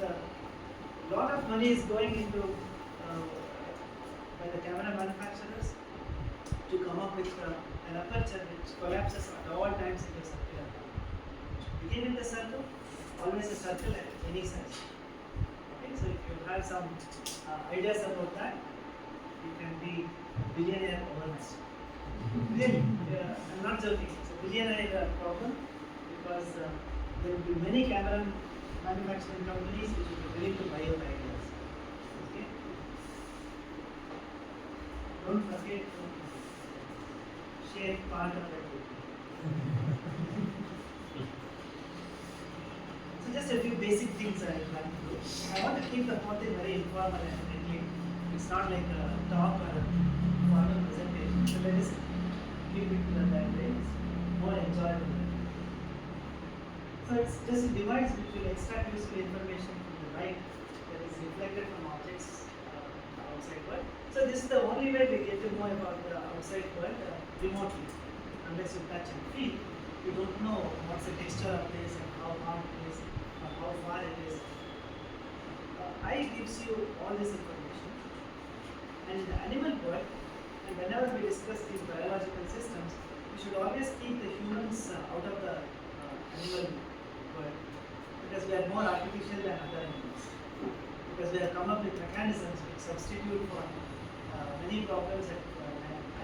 a lot of money is going into by the camera manufacturers to come up with an aperture which collapses at all times into a circular form. Begin with the circle, always a circle at any size. Okay, so if you have some ideas about that, you can be billionaire overnight. Really, I'm not joking. It's a billionaire problem because there will be many camera manufacturing companies which will be willing to buy your ideas. Okay? Don't forget to share part of it with me. So just a few basic things I plan to do. I want to keep the whole thing very informal and friendly. It's not like a talk or a formal presentation. So let us keep it that way. It's more enjoyable. So it's just a device which will extract useful information from the light that is reflected from objects in the outside world. So this is the only way we get to know about the outside world remotely. Unless you touch and feel, you don't know what's the texture of this and how hard it is or how far it is. Eye gives you all this information. And in the animal world, and whenever we discuss these biological systems, we should always keep the humans out of the animal world, because we are more artificial than other animals, because we have come up with mechanisms which substitute for many problems that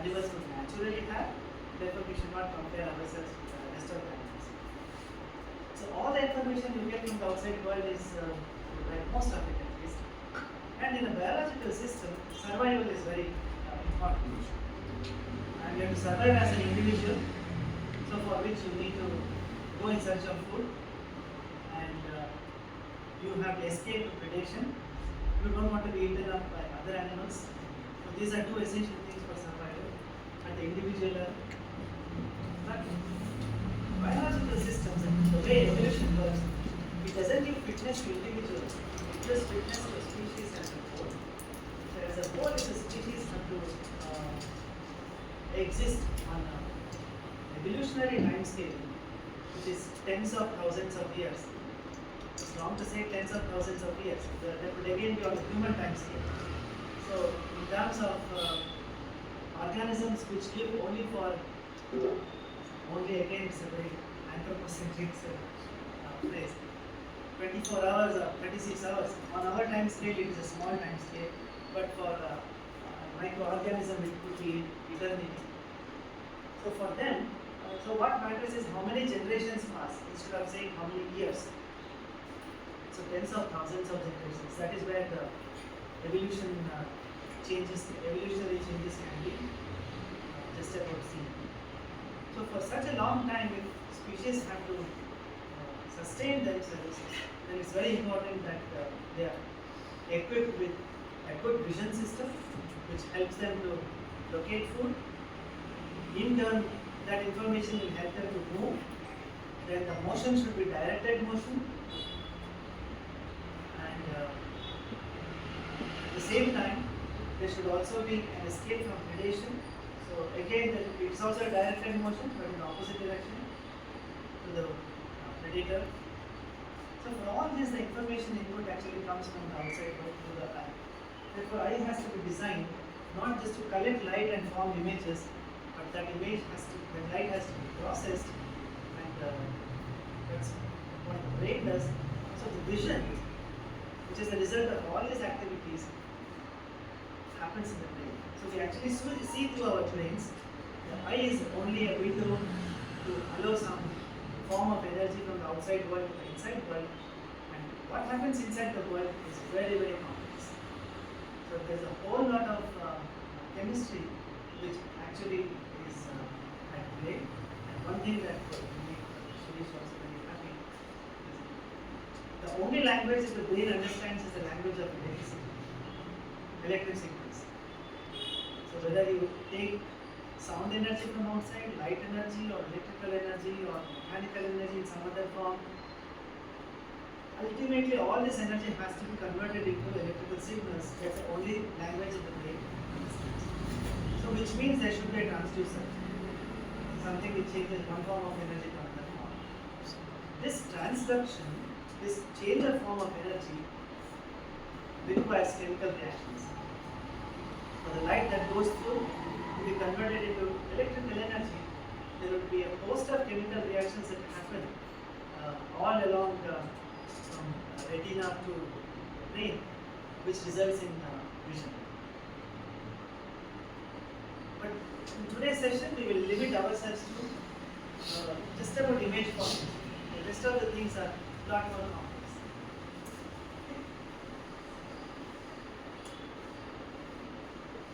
animals would naturally have. Therefore we should not compare ourselves with the rest of the animals. So all the information you get from the outside world is, like most of it at least, and in a biological system, survival is very important, and you have to survive as an individual, so for which you need to go in search of food, and you have to escape predation. You don't want to be eaten up by other animals. So these are two essential things for survival at the individual level. But biological systems, and the way evolution works, it doesn't give fitness to individuals, it gives fitness to a species as a whole. So as a whole, if a species have to exist on an evolutionary time scale, which is tens of thousands of years. It's wrong to say tens of thousands of years. That would again be on the human time scale. So, in terms of organisms which live only for, only again it's a very anthropocentric phrase, 24 hours or 36 hours. On our time scale, it is a small time scale, but for microorganism, it could be eternity. So, for them, so what matters is how many generations pass instead of saying how many years. So tens of thousands of generations. That is where the evolution evolutionary changes can be just about seen. So for such a long time, if species have to sustain themselves, then it's very important that they are equipped with a good vision system, which helps them to locate food. In turn, that information will help them to move. Then the motion should be directed motion, and at the same time there should also be an escape from predation. So again, it's also a directed motion, but in opposite direction to the predator. So for all this, the information input actually comes from the outside world to the eye. Therefore, eye has to be designed not just to collect light and form images, but that image has to, the light has to be processed, and that's what the brain does. So the vision, which is the result of all these activities, happens in the brain. So we actually see through our brains. The eye is only a window to allow some form of energy from the outside world to the inside world, and what happens inside the world is very, very complex. So there's a whole lot of chemistry which actually is at play. And one thing that will make Shirish also very happy is the only language that the brain understands is the language of electric signals. So whether you take sound energy from outside, light energy or electrical energy or mechanical energy in some other form, ultimately all this energy has to be converted into electrical signals. That's the only language of the brain understands. So which means there should be a transducer, something which changes one form of energy to another form. This transduction this change of form of energy requires chemical reactions. For the light that goes through to be converted into electrical energy, there would be a host of chemical reactions that happen all along from retina to brain, which results in vision. But in today's session, we will limit ourselves to just about image formation. The rest of the things are a lot more complex.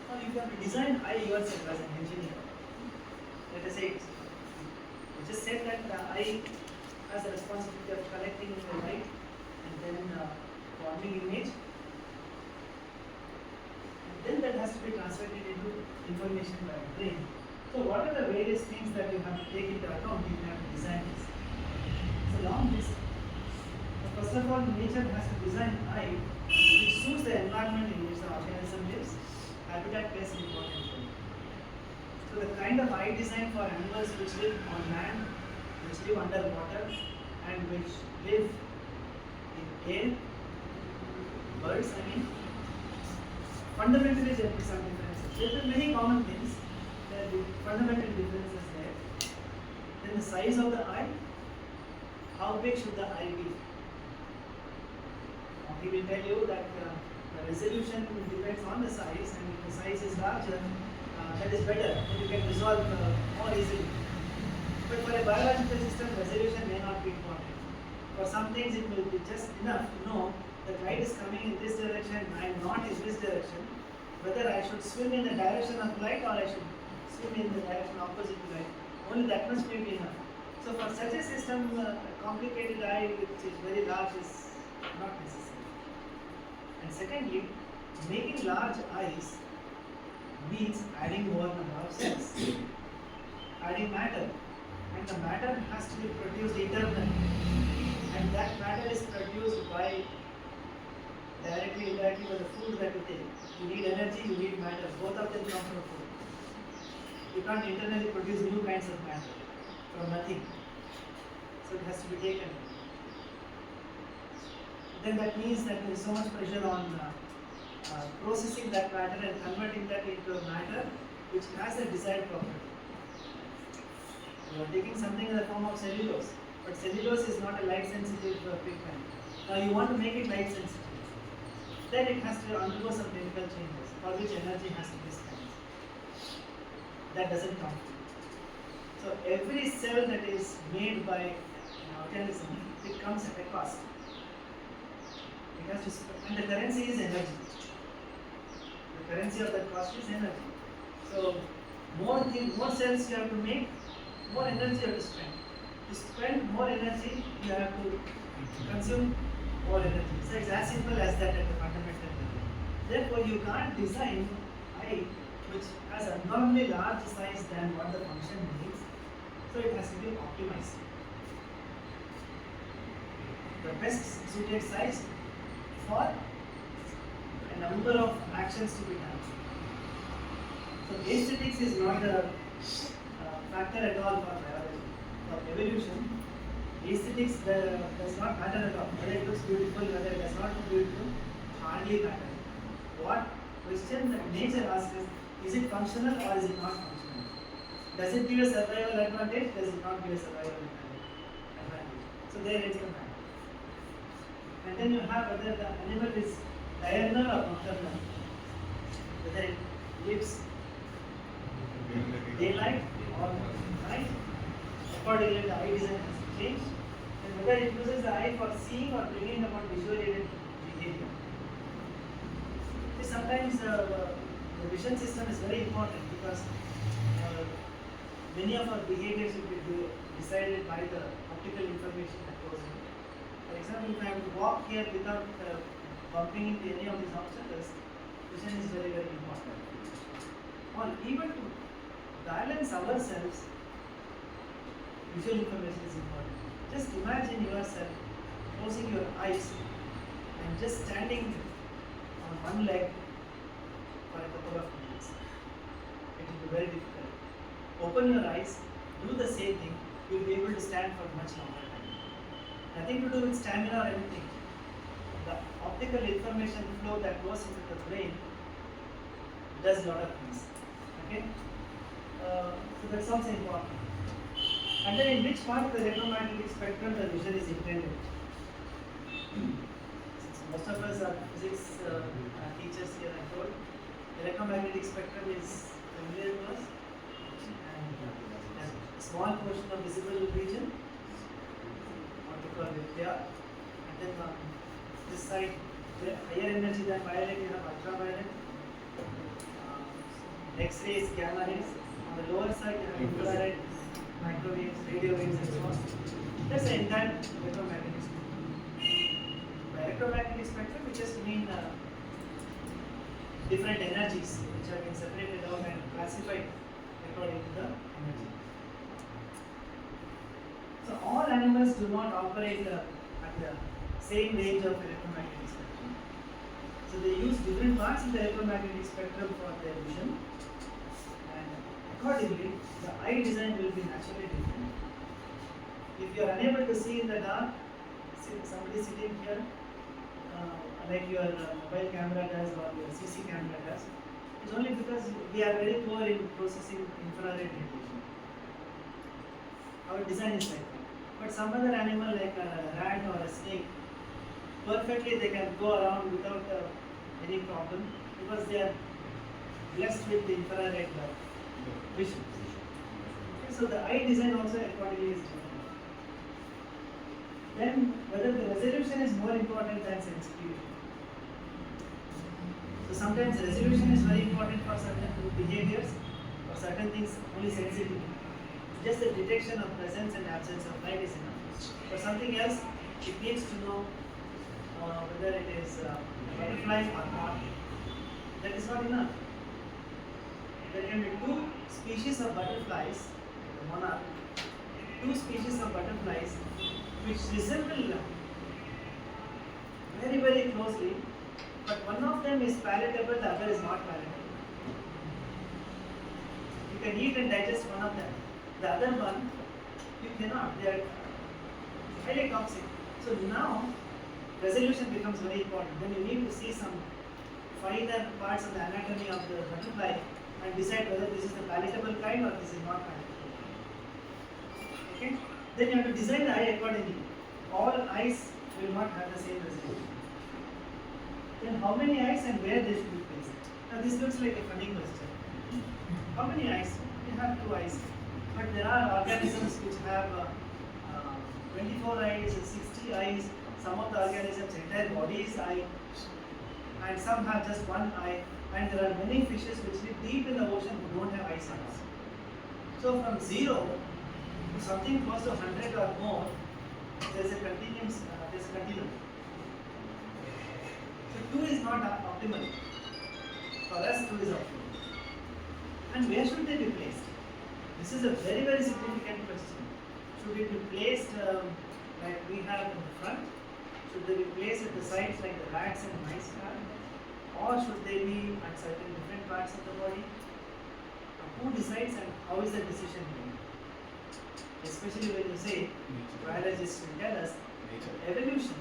Now, if you have to design eye yourself as an engineer, let us say you just said that the eye has the responsibility of collecting the light and then forming image, and then that has to be translated into information by the brain. So what are the various things that you have to take into account if you have to design this? It's a long list. So first of all, nature has to design an eye which suits the environment in which the organism lives. Habitat plays an important role. So the kind of eye design for animals which live on land, which live underwater, and which live in air, birds, fundamentally there will be some differences. There are many common things. There are fundamental differences there. Then the size of the eye, how big should the eye be? He will tell you that the resolution depends on the size, and if the size is larger, that is better, then you can resolve more easily. But for a biological system, resolution may not be important. For some things, it will be just enough to know that light is coming in this direction, I am not in this direction, whether I should swim in the direction of light or I should swim in the direction opposite to light. Only that much may be enough. So for such a system, a complicated eye which is very large is not necessary. And secondly, making large eyes means adding more number of cells, adding matter, and the matter has to be produced internally, and that matter is produced by directly, indirectly by the food that you take. You need energy, you need matter, both of them come from food. You can't internally produce new kinds of matter from nothing, so it has to be taken. Then that means that there is so much pressure on processing that matter and converting that into a matter which has a desired property. You are taking something in the form of cellulose, but cellulose is not a light sensitive pigment. Now you want to make it light sensitive. Then it has to undergo some chemical changes for which energy has to be spent. That doesn't come. So every cell that is made by an organism, it comes at a cost. It has to, and the currency is energy. The currency of that cost is energy. So more cells you have to make, more energy you have to spend. To spend more energy, you have to consume more energy. So it's as simple as that at the fundamental level. Therefore, you can't design eye which has abnormally large size than what the function needs. So it has to be optimized. The best suited size for a number of actions to be done. So aesthetics is not a factor at all for biology. For evolution, aesthetics does not matter at all. Whether it looks beautiful, whether it does not look beautiful, hardly matter. What question that nature asks is it functional or is it not functional? Does it give a survival advantage? Does it not give a survival advantage? So there is the matter. And then you have whether the animal is diurnal or nocturnal, whether it lives daylight or night. Accordingly, the eye design has to change, and whether it uses the eye for seeing or bringing about visual aided behavior. Sometimes the vision system is very important because many of our behaviors will be decided by the optical information that goes in. For example, if I have to walk here without bumping into any of these obstacles, vision is very, very important. Or even to balance ourselves, visual information is important. Just imagine yourself closing your eyes and just standing on one leg for a couple of minutes. It will be very difficult. Open your eyes, do the same thing, you will be able to stand for much longer time. Nothing to do with stamina or anything. The optical information flow that goes into the brain does a lot of things. Okay? So that sounds important. And then in which part of the electromagnetic spectrum the vision is intended? Since most of us are physics teachers here, I told, electromagnetic spectrum is familiar to us. And a small portion of visible region, what we call it here. And then on this side, higher energy than violet, you have ultraviolet. X-rays, gamma rays. On the lower side, you have infrared, microwaves, radio waves, and so on. That's the entire electromagnetic spectrum. By electromagnetic spectrum, we just mean different energies which have been separated out and classified according to the energy. So all animals do not operate at the same range of electromagnetic spectrum. So they use different parts of the electromagnetic spectrum for their vision. Accordingly, the eye design will be naturally different. If you are unable to see in the dark, somebody sitting here, like your mobile camera does or your CC camera does, it's only because we are very poor in processing infrared radiation. Our design is like that. But some other animal like a rat or a snake, perfectly they can go around without any problem because they are blessed with the infrared vision. Okay, so the eye design also accordingly is different. Then whether the resolution is more important than sensitivity. So sometimes resolution is very important for certain behaviors, for certain things only sensitivity. Just the detection of presence and absence of light is enough. For something else, it needs to know whether it is a butterfly or not. That is not enough. There can be two species of butterflies, the monarch, two species of butterflies which resemble very, very closely, but one of them is palatable, the other is not palatable. You can eat and digest one of them. The other one, you cannot. They are highly toxic. So now, resolution becomes very important. Then you need to see some finer parts of the anatomy of the butterfly and decide whether this is the palatable kind or this is not palatable. Okay? Then you have to design the eye accordingly. All eyes will not have the same resolution. Then how many eyes and where they should be placed? Now this looks like a funny question. How many eyes? We have 2 eyes. But there are organisms which have 24 eyes, 60 eyes. Some of the organisms' entire body is eye. And some have just 1 eye. And there are many fishes which live deep in the ocean who don't have eyes at all. So from 0 to something close to 100 or more, there is a continuum. So 2 is not optimal. For us, 2 is optimal. And where should they be placed? This is a very, very significant question. Should it be placed like we have in the front? Should they be placed at the sides like the rats and mice have? Or should they be at certain different parts of the body? Who decides and how is the decision made? Especially when you say, biologists will tell us, evolution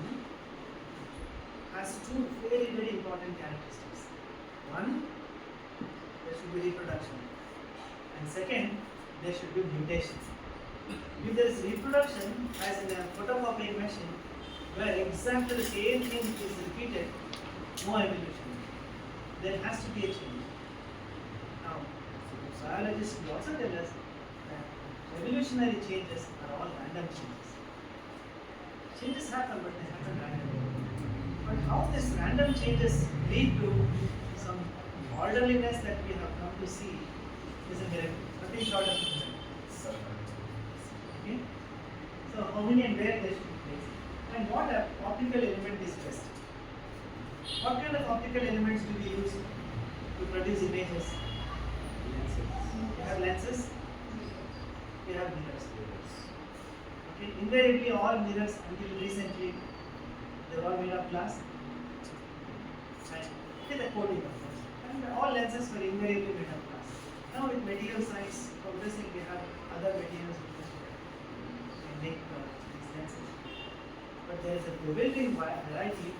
has 2 very, very important characteristics. One, there should be reproduction. And second, there should be mutation. If there is reproduction, as in a photocopying machine, where exactly the same thing is repeated, no evolution. There has to be a change. Now, biologists will also tell us that evolutionary changes are all random changes. Changes happen, but they happen randomly. But how these random changes lead to some orderliness that we have come to see is a miracle. Nothing short of a miracle. Okay? So how many and where they should be placed? And what optical element is best? What kind of optical elements do we use to produce images? We have lenses, we have mirrors. Okay, invariably all mirrors until recently they were all made of glass. And with the coating of course. And all lenses were invariably made of glass. Now with material science progressing, we have other materials which can make these lenses. but there is a bewildering variety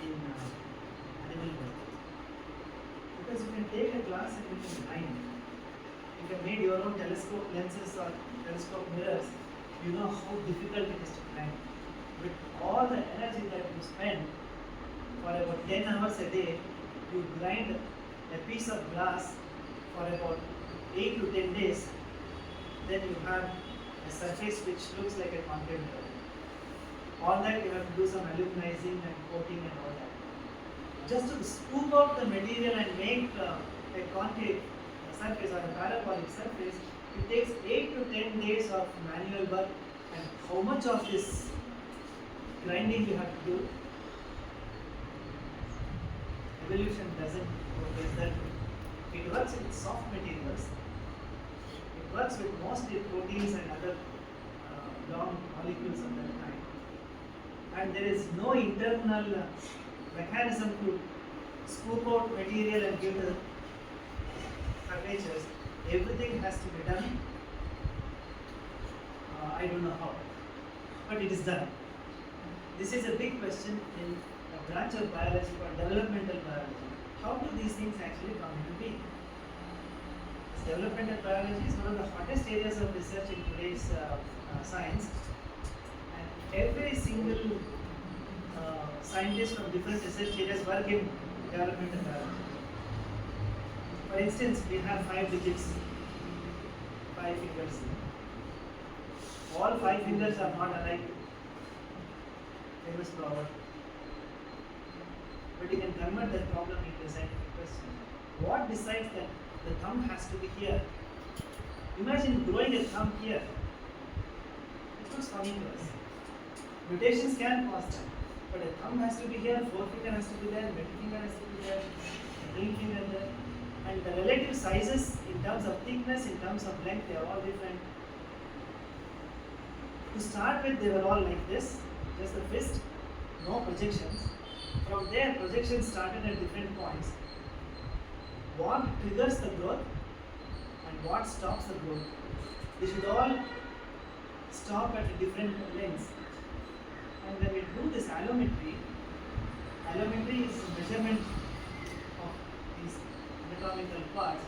in animal world. Because you can take a glass and you can grind. You can make your own telescope lenses or telescope mirrors. You know how difficult it is to grind. With all the energy that you spend for about 10 hours a day, you grind a piece of glass for about 8 to 10 days, then you have a surface which looks like a concrete mirror. All that you have to do some aluminizing and coating and all that. Just to scoop out the material and make a concave surface or a parabolic surface, it takes 8 to 10 days of manual work, and how much of this grinding you have to do? Evolution doesn't progress that way. It works with soft materials. It works with mostly proteins and other long molecules of that kind. And there is no internal mechanism to scoop out material and give the curvatures. Everything has to be done. I don't know how, but it is done. This is a big question in a branch of biology called developmental biology. How do these things actually come into being? Developmental biology is one of the hottest areas of research in today's science, and every single scientist from different research areas work in developmental biology. For instance, we have 5 digits, 5 fingers. All 5 fingers are not alike. Famous proverb. But you can convert that problem into a scientific question. What decides that the thumb has to be here? Imagine growing a thumb here. It looks funny to us. Mutations can cause that. But a thumb has to be here, forefinger has to be there, middle finger has to be there, ring finger there. And the relative sizes in terms of thickness, in terms of length, they are all different. To start with, they were all like this, just the fist, no projections. From there, projections started at different points. What triggers the growth and what stops the growth? They should all stop at a different lengths. And when we do this allometry is measurement of these anatomical parts.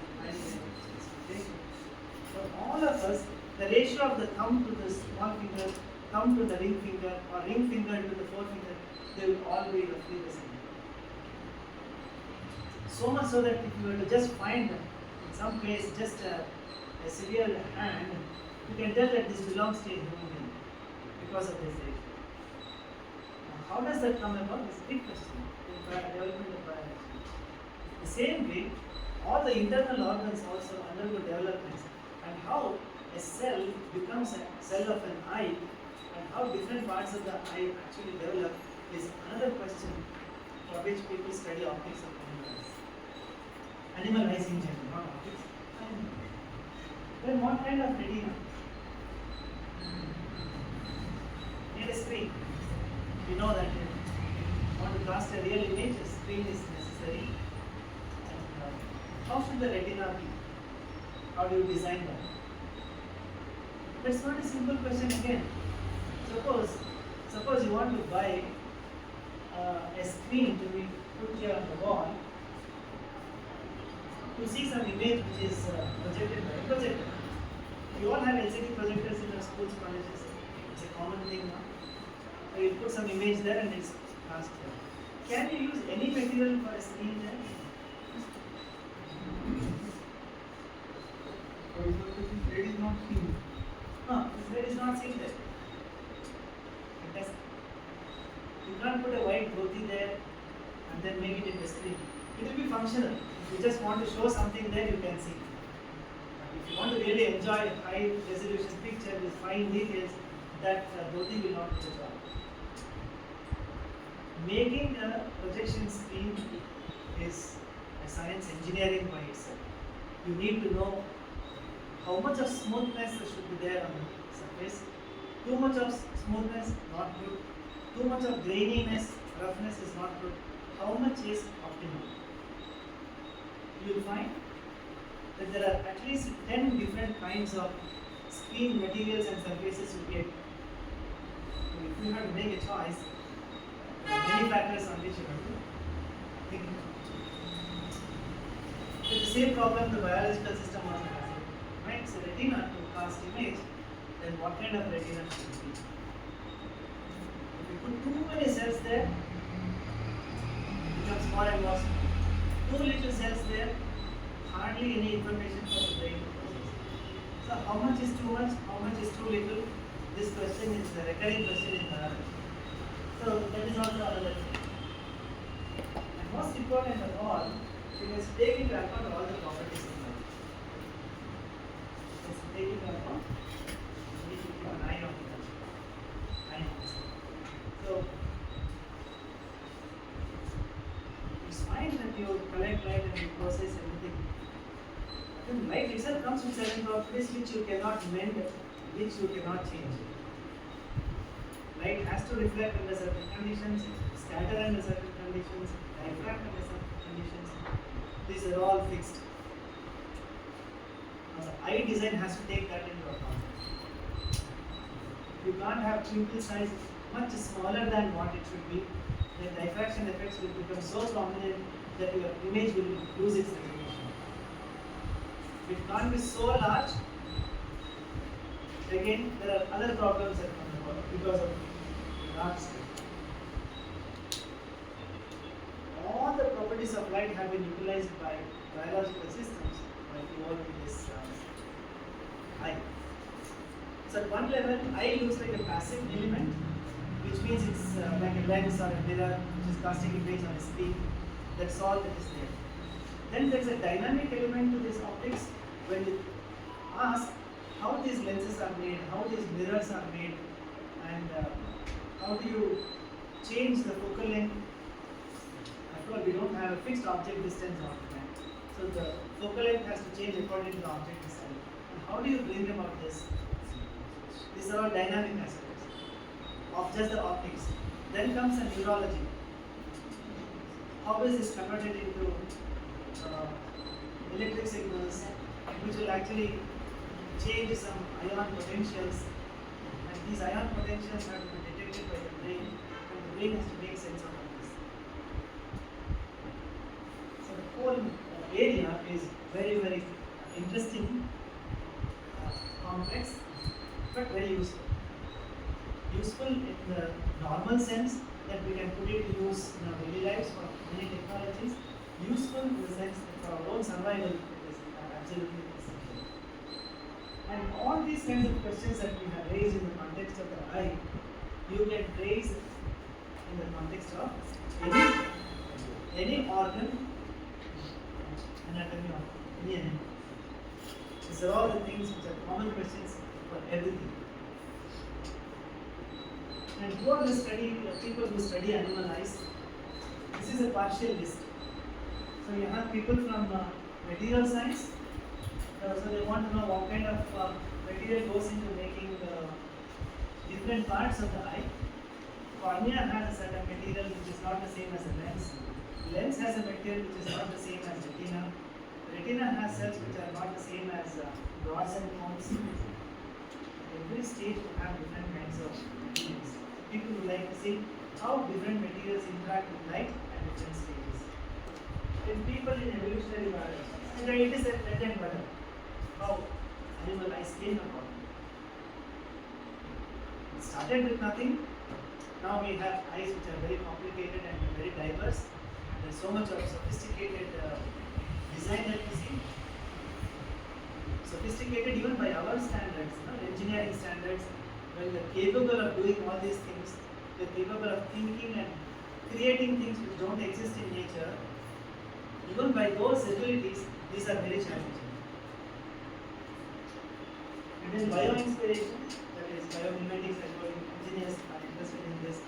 For all of us, the ratio of the thumb to the small finger, thumb to the ring finger, or ring finger to the forefinger, they will all be roughly the same. So much so that if you were to just find in some place just a severe hand, you can tell that this belongs to a human being because of this ratio. Now, how does that come about? It's a big question in development of biology. The same way, all the internal organs also undergo developments, and how a cell becomes a cell of an eye, and how different parts of the eye actually develop is another question for which people study optics of animals. Animal eyes in general, not optics. Then what kind of retina? Need a screen. We know that if you want to cast a real image, a screen is necessary. And how should the retina be? How do you design that? That's not a simple question again. Suppose you want to buy a screen to be put here on the wall to see some image which is projected by a projector. You all have LCD projectors in your schools, colleges. It's a common thing now. So you put some image there and it's cast there. Can you use any material for a screen there? This blade is not seen. No, this blade is not seen there. Fantastic. You can't put a white dhoti there and then make it in the screen. It will be functional. If you just want to show something there, you can see. But if you want to really enjoy high resolution picture with fine details, that dhoti will not do the job. Making a projection screen is a science engineering by itself. You need to know how much of smoothness should be there on the surface. Too much of smoothness, not good. Too much of graininess, roughness is not good. How much is optimal? You will find that there are at least 10 different kinds of screen materials and surfaces you get. if you have to make a choice, there are many factors on which you have to think about. With the same problem the biological system also has. Right? So retina to cast image, then what kind of retina should it be? If you put too many cells there, it becomes more and more small. Too little cells there, hardly any information for the brain to process. So how much is too much? How much is too little? This question is a recurring question in biology. So that is also another thing. And most important of all, you must take into account all the properties of light. Let's take into account. We need to keep an eye on that. So it's fine that you collect light and you process everything. But then light itself comes with certain properties which you cannot mend, which you cannot change. Light has to reflect under certain conditions, scatter under certain conditions, diffract under certain conditions. These are all fixed. Now the eye design has to take that into account. You can't have pupil size much smaller than what it should be. The diffraction effects will become so prominent that your image will lose its resolution. It can't be so large. Again, there are other problems that come about because of large scale. All the properties of light have been utilized by biological systems by evolving this eye. So at one level, eye looks like a passive element, which means it's like a lens or a mirror which is casting image on a screen. That's all that is there. Then there is a dynamic element to these optics. When you ask how these lenses are made, how these mirrors are made, and how do you change the focal length. After all, we don't have a fixed object distance all the time. So the focal length has to change according to the object distance. And how do you bring about this? These are all dynamic aspects of just the optics. Then comes a neurology. How is this converted into electric signals, which will actually change some ion potentials, and these ion potentials have to be detected by the brain, and the brain has to make sense of this. So the whole area is very, very interesting, complex, but very useful. Useful in the normal sense that we can put it to use in our daily lives for many technologies. Useful in the sense that for our own survival it is absolutely essential. And all these kinds of questions that we have raised in the context of the eye, you can raise in the context of any organ, anatomy of any animal. These are all the things which are common questions for everything. And who are the people who study animal eyes? This is a partial list. So you have people from material science. So they want to know what kind of material goes into making different parts of the eye. Cornea has a certain material which is not the same as a lens. Lens has a material which is not the same as retina. Retina has cells which are not the same as rods and cones. Every stage will have different kinds of materials. People would like to see how different materials interact with light at different stages. In people in evolutionary biology, it is a bread and butter. How animal eyes came about. It started with nothing. Now we have eyes which are very complicated and very diverse. There is so much of sophisticated design that we see. Sophisticated even by our standards, engineering standards. When they're capable of doing all these things, they're capable of thinking and creating things which don't exist in nature. Even by those abilities, these are very challenging. And then bioinspiration, that is biomimetics, and engineers are interested in this.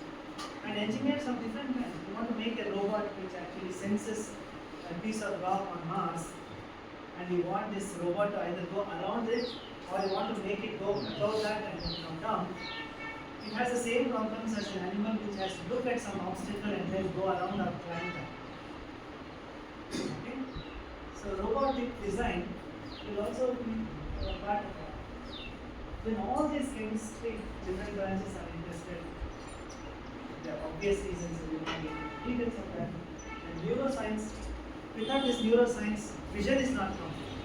And engineers of different kinds. You want to make a robot which actually senses a piece of rock on Mars, and you want this robot to either go around it, or you want to make it go above that and then come down. It has the same problems as an animal which has to look at some obstacle and then go around or climb that. Okay? So robotic design will also be part of that. When all these chemistry, different branches are interested, There are obvious reasons we will not get into details of that. And neuroscience, without this neuroscience, vision is not complete.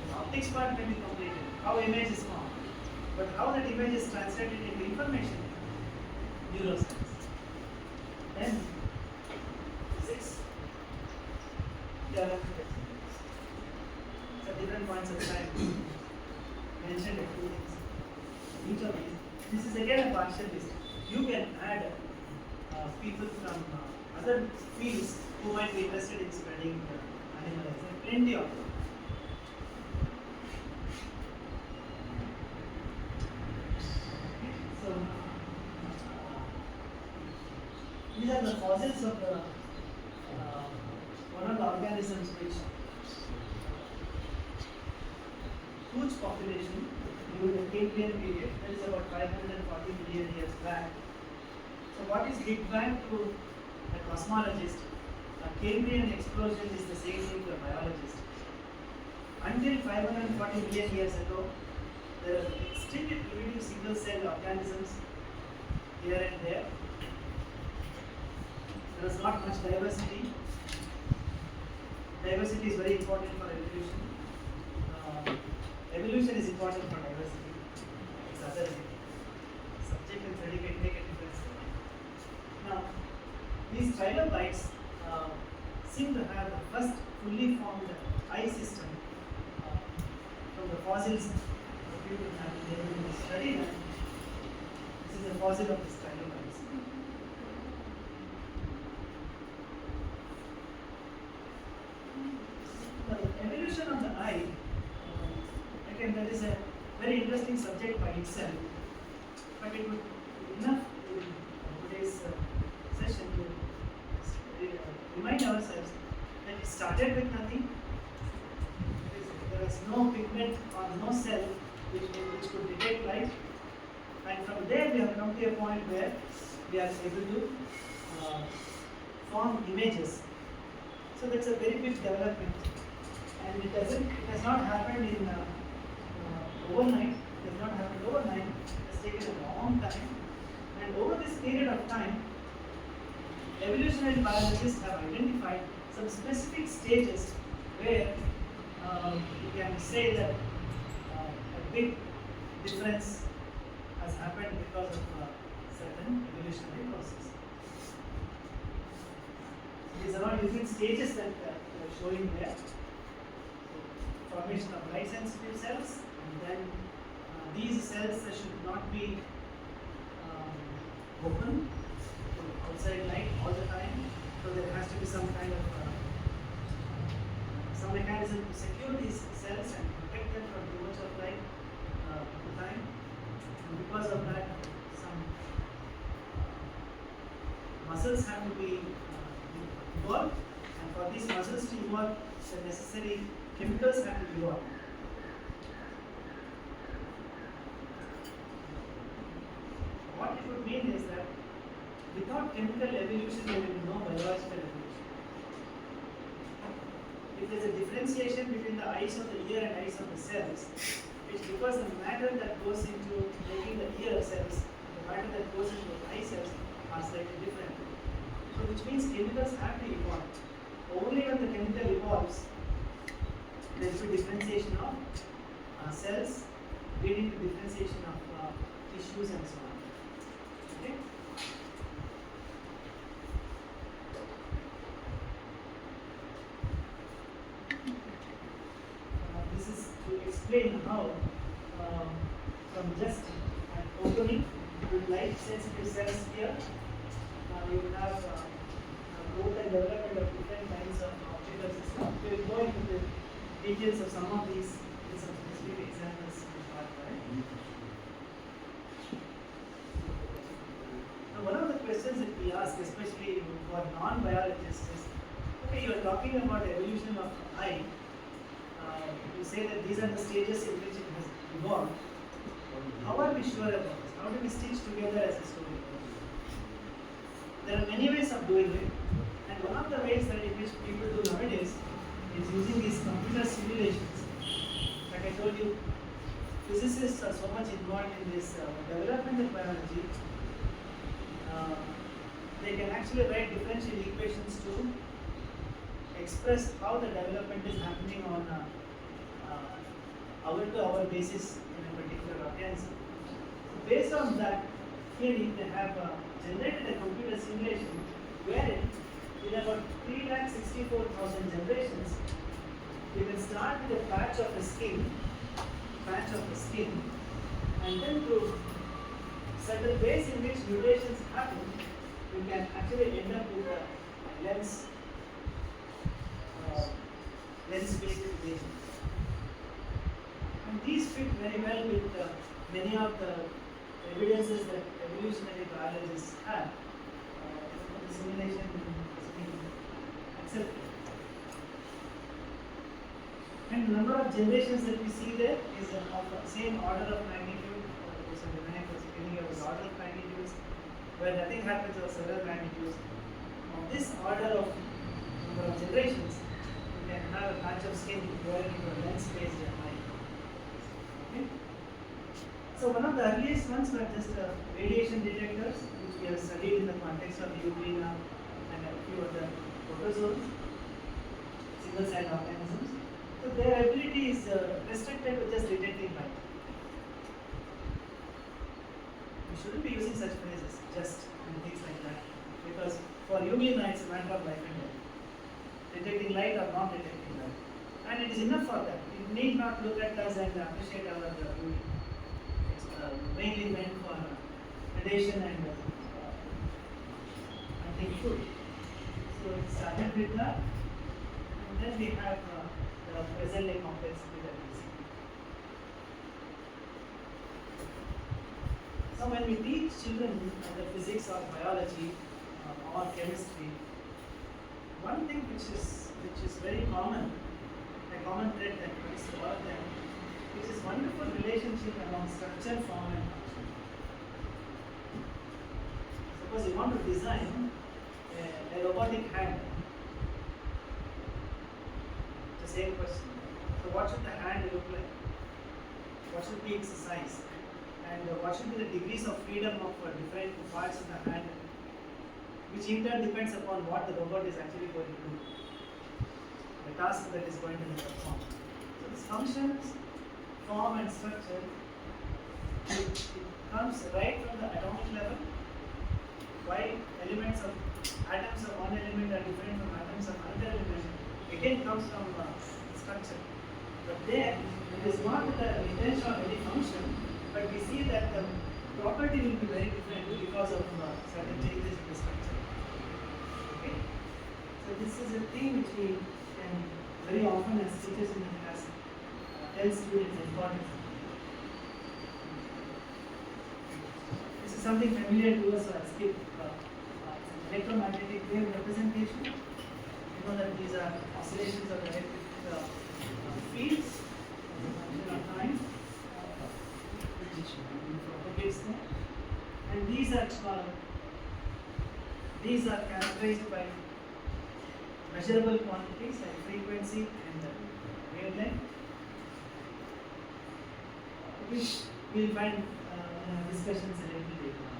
The optics part can be completed, how image is formed, but how that image is translated into information, neuroscience. Then physics, development. So different points of time mentioned a few things. Each of these. This is again a partial list. You can add people from other fields who might be interested in studying animals. There are plenty of them. So these are the fossils of the one of the organisms which huge population during the Cambrian period, that is about 540 million years back. So what is Big Bang to a cosmologist? A Cambrian explosion is the same thing to a biologist. Until 540 million years ago, there were extremely primitive single cell organisms here and there. There was not much diversity. Diversity is very important for evolution. Evolution is important for diversity. It's other thing. Subject and predicate make a difference. Now, these trilobites seem to have the first fully formed eye system from the fossils that people have been able to study them. This is a fossil of these trilobites. The evolution of the eye, again, that is a very interesting subject by itself, but it would be enough in today's session to remind ourselves that it started with nothing. There was no pigment or no cell which could detect light, and from there we have come to a point where we are able to form images. So that's a very big development, and it has not happened in overnight. It has not happened overnight. It has taken a long time, and over this period of time, evolutionary biologists have identified some specific stages where you can say that a big difference has happened because of certain evolutionary process. These are all different stages that we are showing there. Formation of light sensitive cells, and then these cells should not be open to outside light all the time, so there has to be some kind of some mechanism to secure these cells and protect them from too much of light all the time. And because of that, some muscles have to be evolved, and for these muscles to evolve, the necessary chemicals have to evolve. What it would mean is that without chemical evolution, there will be no biological evolution. If there is a differentiation between the eyes of the ear and eyes of the cells, it's because the matter that goes into making the ear cells, the matter that goes into the eye cells are slightly different. So which means chemicals have to evolve. Only when the chemical evolves, there will be differentiation of cells, leading to differentiation of tissues and so on. Okay? This is to explain how from just an opening with light sensitive cells here, you have growth and development of different kinds of optical systems. We will go into the details of some of these in some specific examples in part 5. Now, one of the questions that we ask, especially for non-biologists, is okay, you are talking about evolution of the eye. You say that these are the stages in which it has evolved. How are we sure about this? How do we stitch together as a story? There are many ways of doing it, and one of the ways that in which people do nowadays is using these computer simulations. Like I told you, physicists are so much involved in this development of biology. they can actually write differential equations to express how the development is happening on hour-to-hour basis in a particular organism. So based on that, here they have generated a computer simulation wherein in about 3,64,000 generations, you can start with a patch of a skin, and then through certain ways in which mutations happen, you can actually end up with a lens-based relation. And these fit very well with many of the evidences that evolutionary biologists have. The simulation has been accepted. And the number of generations that we see there is of the same order of magnitude. So the Vinayak was giving you the order of magnitudes, where nothing happens of several magnitudes. Now this order of number of generations, you can have a patch of skin going into a lens-based eye. Okay? So one of the earliest ones were just radiation detectors, which we have studied in the context of Euglena and a few other protozoans, single-celled organisms. So their ability is restricted to just detecting light. We shouldn't be using such phrases, just and things like that, because for Euglena it's a matter of life and death. Detecting light or not detecting light. And it is enough for that. You need not look at us and appreciate our beauty. It's mainly meant for predation and hunting food. So it started with that, and then we have the present-day complexity that we see. So when we teach children the physics or biology or chemistry, one thing which is very common, a common thread that runs through all of them, which is wonderful relationship among structure, form, and function. Suppose you want to design a robotic hand. The same question. So what should the hand look like? What should be its size? And what should be the degrees of freedom of different parts of the hand, which in turn depends upon what the robot is actually going to do, the task that is going to be performed. So these functions, form and structure, it comes right from the atomic level. Why atoms of one element are different from atoms of another element, again comes from structure. But there, it is not the intention of any function, but we see that the property will be very different because of certain changes in the structure. Okay? So this is a thing which we can very often as teachers in the class tell students important. This is something familiar to us, so I'll skip. Electromagnetic wave representation. You know that these are oscillations of electric fields of time. Propagates there. And these are characterized by measurable quantities like frequency and wavelength, which we'll find discussions a little later on.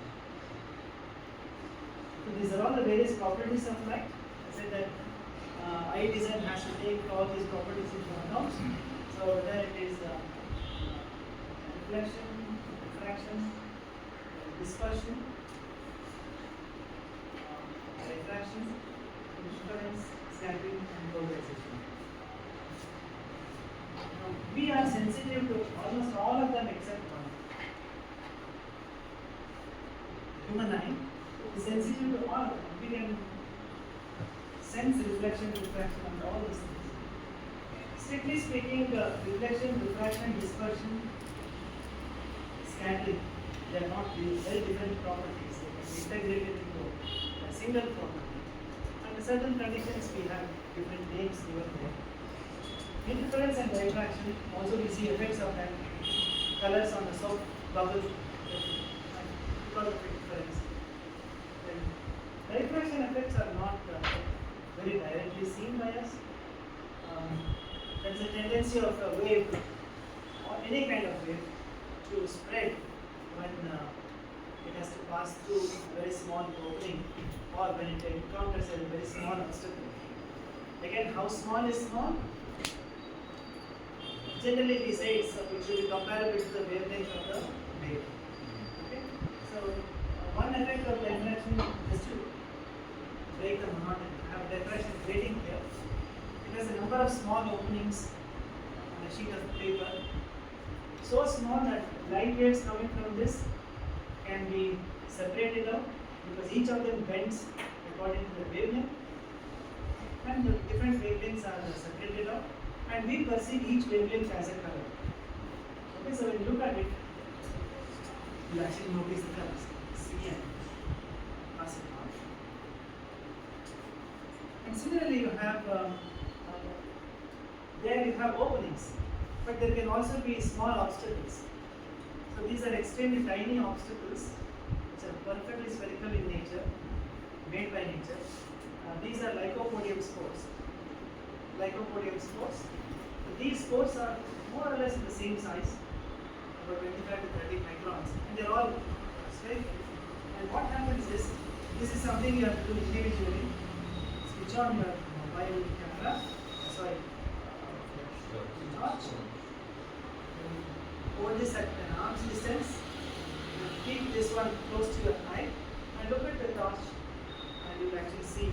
So these are all the various properties of light. I said that eye design has to take all these properties into account. So whether it is reflection, diffraction, dispersion, refraction, interference, scattering, and polarization. Now, we are sensitive to almost all of them except one. Human eye is sensitive to all of them. We can sense reflection, refraction, and all these things. Strictly speaking, reflection, refraction, dispersion, scattering, they are not very different properties. They can be integrated into a single property. Under certain conditions, we have different names given there. Interference and diffraction, also we see effects of that. Colors on the soap bubble because of interference. Diffraction effects are not very directly seen by us. There is a tendency of a wave or any kind of wave to spread when it has to pass through a very small opening, or when it encounters a very small obstacle. Again, how small is small? Generally we say it should be comparable to the wavelength of the wave. Okay? So one effect of diffraction is to break the monotony. I have diffraction grating here. It has a number of small openings on a sheet of paper, so small that light waves coming from this can be separated out because each of them bends according to the wavelength, and the different wavelengths are separated out, and we perceive each wavelength as a color. Okay, so when you look at it, you actually notice the colors, see and pass it on. And similarly, you have there you have openings, but there can also be small obstacles. So these are extremely tiny obstacles which are perfectly spherical in nature, made by nature. These are lycopodium spores. Lycopodium spores. These spores are more or less the same size, about 25 to 30 microns, and they are all spherical. And what happens is, this is something you have to do individually. Switch on your mobile camera, sorry, torch. Hold this at an arm's distance. Keep this one close to your eye and look at the torch, and you will actually see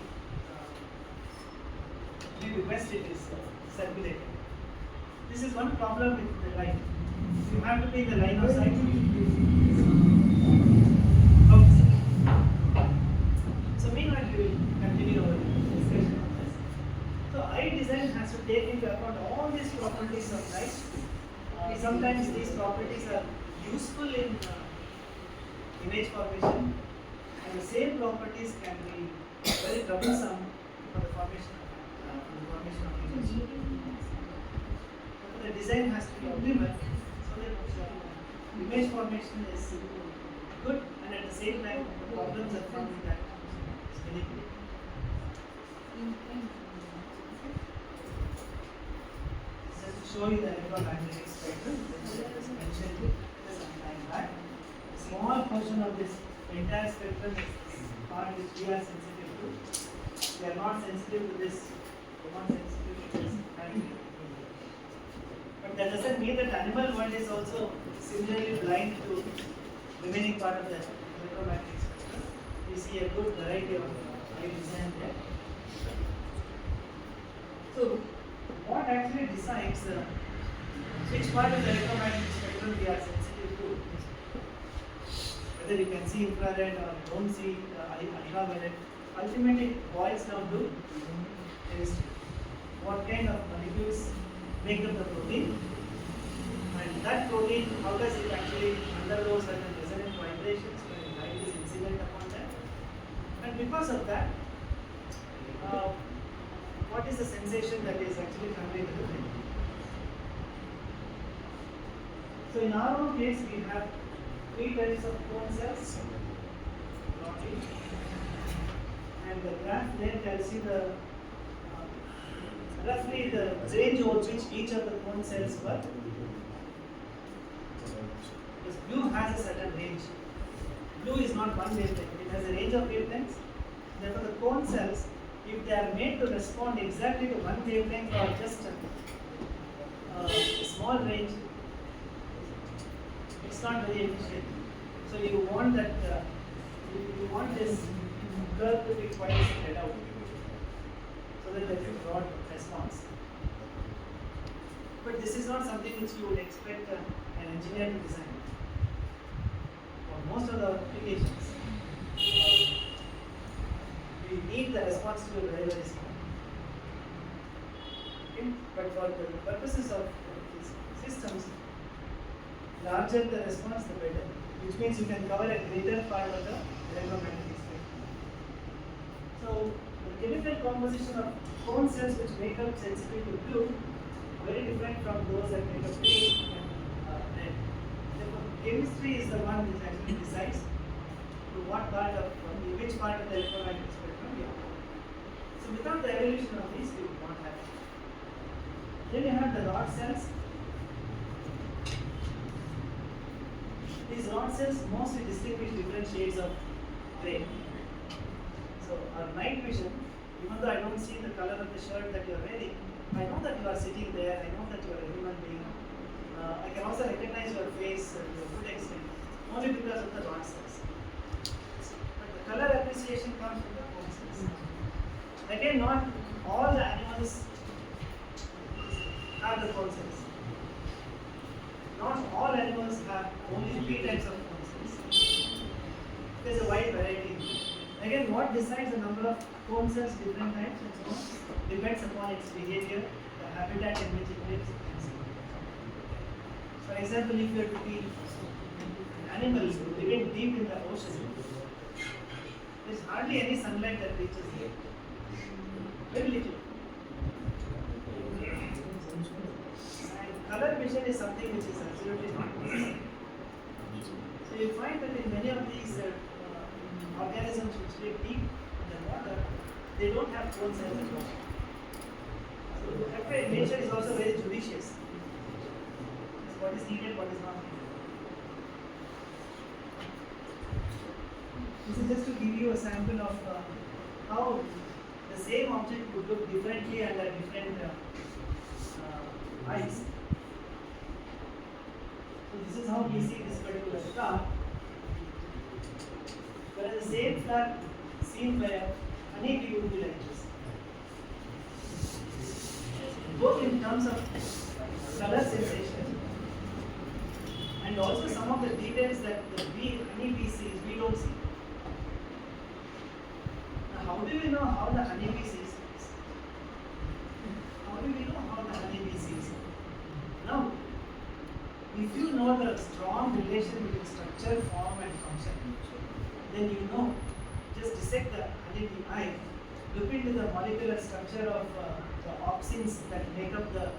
maybe west it is circulating. This is one problem with the light. You have to be in the line of sight. So meanwhile we will continue our discussion on this. So eye design has to take into account all these properties of light. Sometimes these properties are useful in image formation, and the same properties can be very troublesome for the formation of image. So the design has to be optimal so that image formation is good, and at the same time the problems are found in that is mitigated. Just to show you the electromagnetic spectrum, which was mentioned some time back. A small portion of this entire spectrum is part which we are sensitive to. We are not sensitive to this, we are not sensitive to this. But that doesn't mean that animal world is also similarly blind to remaining part of the electromagnetic spectrum. We see a good variety of eye design there. So, what actually decides which part of the electromagnetic spectrum we are sensitive to? Whether you can see infrared or don't see ultraviolet, ultimately it boils down to chemistry. What kind of molecules make up the protein, and that protein, how does it actually undergo certain resonant vibrations when light is incident upon that, and because of that, what is the sensation that is actually conveyed to the brain? So in our own case, we have three types of cone cells, and the graph there tells you the roughly the range over which each of the cone cells work. Because blue has a certain range. Blue is not one wavelength; it has a range of wavelengths. Therefore, the cone cells, if they are made to respond exactly to one wavelength or just a small range, it's not very efficient. So you want that you want this curve to be quite spread out, so that there is a broad response. But this is not something which you would expect an engineer to design. For most of the applications, we need the response to be very, very small. Okay? But for the purposes of these systems, larger the response, the better. Which means you can cover a greater part of the electromagnetic spectrum. So, the chemical composition of cone cells which make up sensitive to blue very different from those that make up green and red. Therefore, chemistry is the one which actually decides to what part of which part of the electromagnetic spectrum we are. So, without the evolution of these, we would not have it. Then you have the rod cells. These rod cells mostly distinguish different shades of gray. So our night vision, even though I don't see the color of the shirt that you are wearing, I know that you are sitting there, I know that you are a human being. I can also recognize your face to a good extent, only because of the rod cells. But the color appreciation comes from the cone cells. Again, not all the animals have the cone cells. Not all animals have only 3 types of cone cells. There's a wide variety. Again, what decides the number of cone cells, different types and so on, depends upon its behavior, the habitat in which it lives, and so on. For example, if you are to be an animal living deep in the ocean, there's hardly any sunlight that reaches there. Very little. And color vision is something which is absolutely not possible. So you find that in many of these organisms which live deep in the water, they don't have cone cells at all. So actually nature is also very judicious. What is needed, what is not needed. This is just to give you a sample of how the same object would look differently under different eyes. So this is how we see this particular star. Whereas the same flower seen by a honeybee would be like this. Both in terms of color sensation and also some of the details that the honeybee sees, we don't see. Now, how do we know how the honeybee sees this? How do we know how the honeybee sees it? Now, if you know the strong relation between structure, form, and function, then you know, just dissect the honeybee eye, look into the molecular structure of the opsins that make up the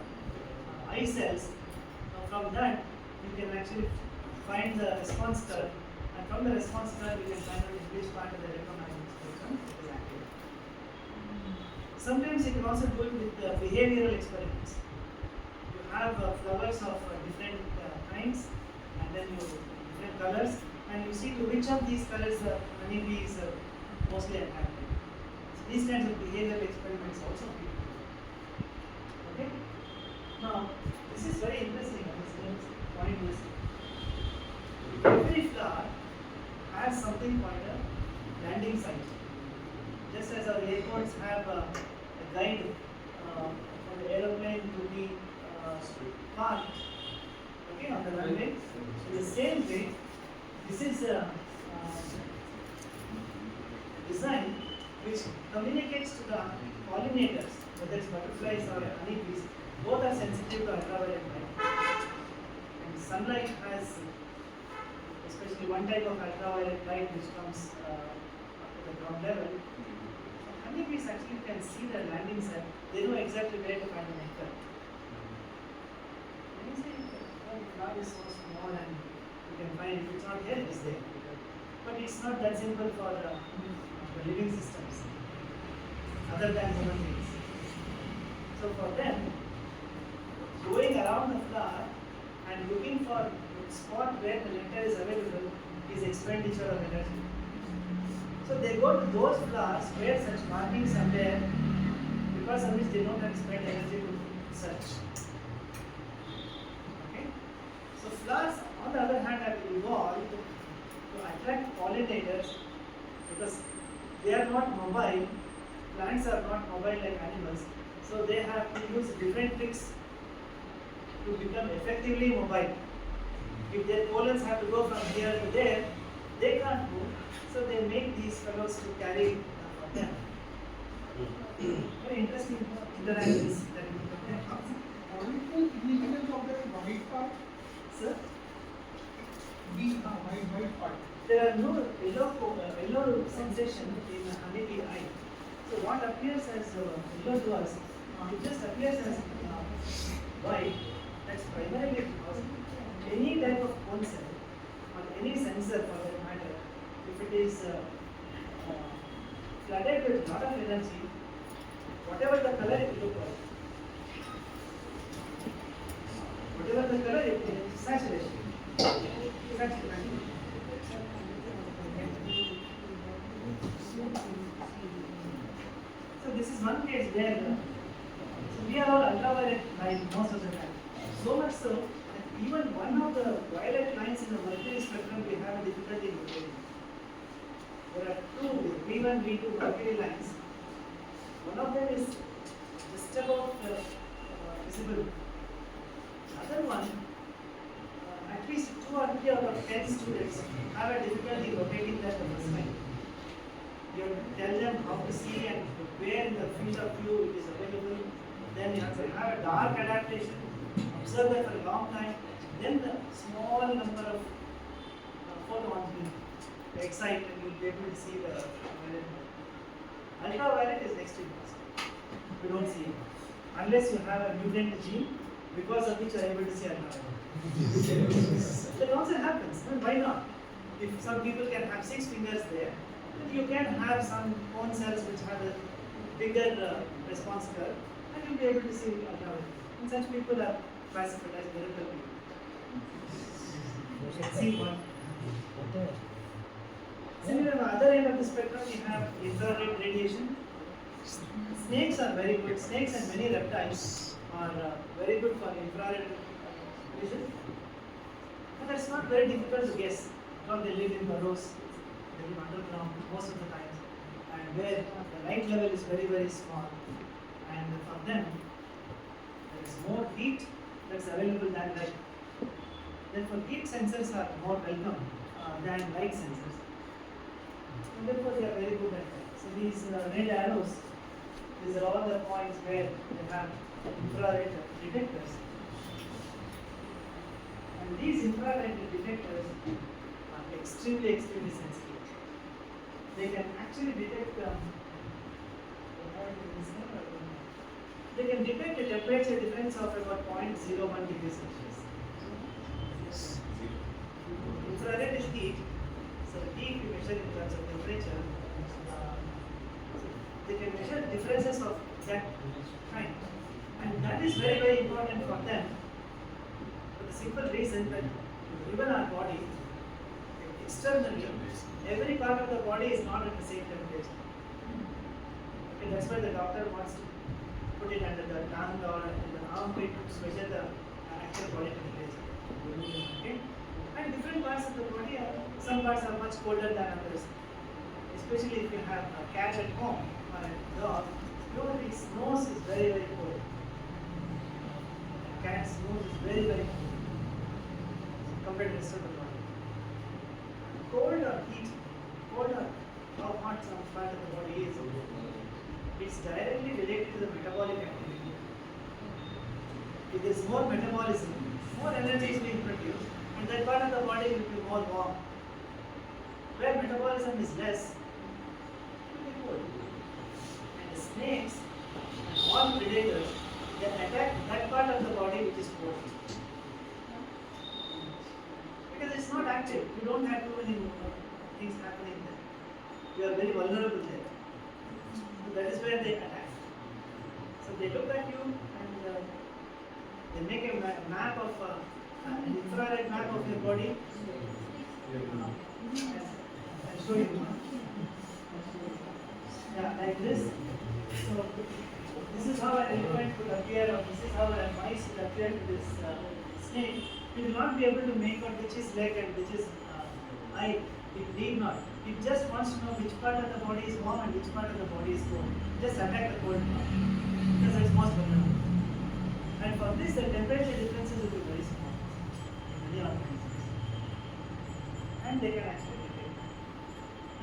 eye cells. Now, from that, you can actually find the response curve, and from the response curve, you can find out in which part of the electromagnetic spectrum it is active. Sometimes you can also do it with behavioral experiments. You have flowers of different kinds, and then you different colors, and you see to which of these colors the honeybee is mostly attracted. So these kinds of behavioral experiments also people do. Okay? Now, this is very interesting. Point is, every flower has something called a landing site. Just as our airports have a guide for the aeroplane to be parked, okay, on the runway. In the same way, this is a design which communicates to the pollinators, whether it's butterflies or honeybees. Both are sensitive to ultraviolet light. And sunlight has, especially one type of ultraviolet light which comes up to the ground level. Honeybees actually can see the landing site. They know exactly where to find the nectar. When you say the flower is so small and you can find if it's not here, it is there. But it's not that simple for the living systems, other than human beings. So for them, going around the flower and looking for a spot where the nectar is available is expenditure of energy. So they go to those flowers where such markings are there, because of which they don't have to spend energy to search. Okay? So flowers, on the other hand, have evolved to attract pollinators because they are not mobile. Plants are not mobile like animals. So they have to use different tricks to become effectively mobile. If their pollens have to go from here to there, they can't move. So they make these fellows to carry for them. Very interesting interactions that we can have. What is the significance of the white part? Sir, White part. there are no yellow sensation in the honeybee eye. So what appears as yellow to us, it just appears as white. That's primarily because any type of cone cell or any sensor for that matter, if it is flooded with a lot of energy, whatever the color it will look like, whatever the color it is, saturation. this is one case where so we are all ultraviolet light most of the time. So much so that even one of the violet lines in the mercury spectrum we have a difficulty in locating. There are two V1, V2 mercury lines. One of them is just about visible. The other one, at least 2 or 3 out of 10 students have a difficulty locating that the first time. You have to tell them how to see and where in the field of view it is available. Then you have to have a dark adaptation, observe that for a long time. Then the small number of photons will excite and you will be able to see the violet. Ultraviolet is next to impossible. You don't see it. Unless you have a mutant gene because of which you are able to see ultraviolet. That also happens. Well, why not? If some people can have 6 fingers there, then you can have some cone cells which have a bigger response curve and you'll be able to see ultraviolet. And such people are classified as miracle people. You can see one. Similarly, on the other end of the spectrum, we have infrared radiation. Snakes are very good. Snakes and many reptiles are very good for infrared vision. But that's not very difficult to guess because they live in burrows, they live underground most of the time, and where the light level is very, very small. And for them, there is more heat that's available than light. Therefore, heat sensors are more welcome than light sensors. And therefore, they are very good at that. So these red arrows, these are all the points where they have infrared detectors. And these infrared detectors are extremely sensitive. They can actually detect they can detect a temperature difference of about 0.01 degrees Celsius. Infrared is heat. So heat we measure in terms of temperature. They can measure differences of that kind. And that is very, very important for them for the simple reason that even our body, externally, every part of the body is not at the same temperature. Okay, that's why the doctor wants to put it under the tongue or in the armpit to measure the actual body temperature. Okay? And different parts of the body are, some parts are much colder than others. Especially if you have a cat at home or a dog, its nose is very, very cold. A cat's nose is very, very cold compared to the rest of the body. Cold or heat, cold or how hot some part of the body is, it's directly related to the metabolic activity. If there is more metabolism, more energy is being produced, and that part of the body will be more warm. Where metabolism is less, it will be cold. And the snakes and all predators, they attack that part of the body which is cold. Because it's not active. You don't have too many things happening there. You are very vulnerable there. So that is where they attack. So they look at you and they make a map of an infrared map of your body and show you. Yeah, like this. So this is how an elephant would appear, or this is how a mice would appear to this snake. You will not be able to make out which is leg and which is eye. It need not. It just wants to know which part of the body is warm and which part of the body is cold. Just attack the cold part because it's most vulnerable. And for this, the temperature differences will be very small in many organisms. And they can actually detect.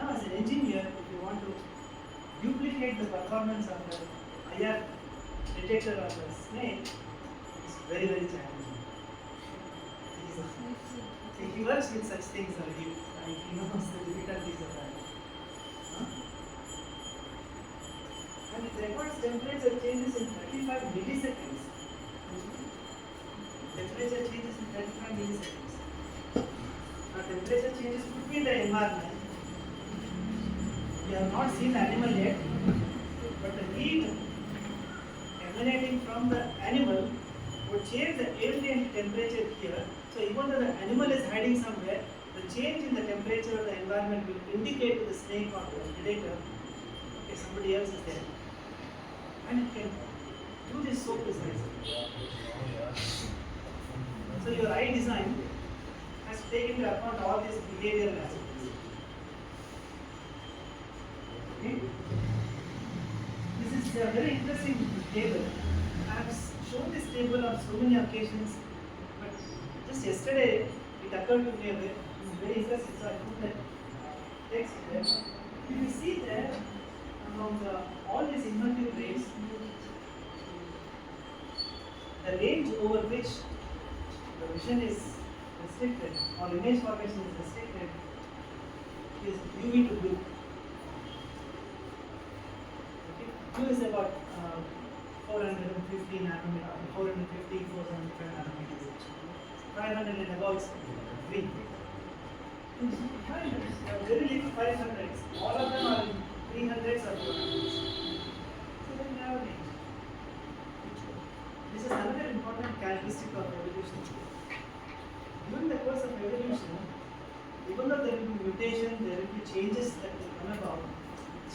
Now, as an engineer, if you want to duplicate the performance of the IR detector of the snake, it's very, very challenging. He works with such things, he knows the difficulties of that. And it records temperature changes in 35 milliseconds. Temperature changes in 35 milliseconds. Now, temperature changes could be in the environment. We have not seen the animal yet, but the heat emanating from the animal would change the ambient temperature here. So even though the animal is hiding somewhere, the change in the temperature of the environment will indicate to the snake or the predator, okay, somebody else is there. and it can do this so precisely. So your eye design has taken into account all these behavioral aspects. Okay? This is a very interesting table. I have shown this table on so many occasions, but just yesterday it occurred to me a bit. It's very interesting, so I put that text there. If you see there, among all these inverted rays, the range over which the vision is restricted or image formation is restricted is UV to blue. Okay. Blue is about 450 nanometers, 450, 475 nanometers. 500 and above is green. 500s, very little 500s. All of them are in 300s or 400s. So then you have a range. This is another important characteristic of evolution. During the course of evolution, even though there will be mutation, there will be changes that will come about.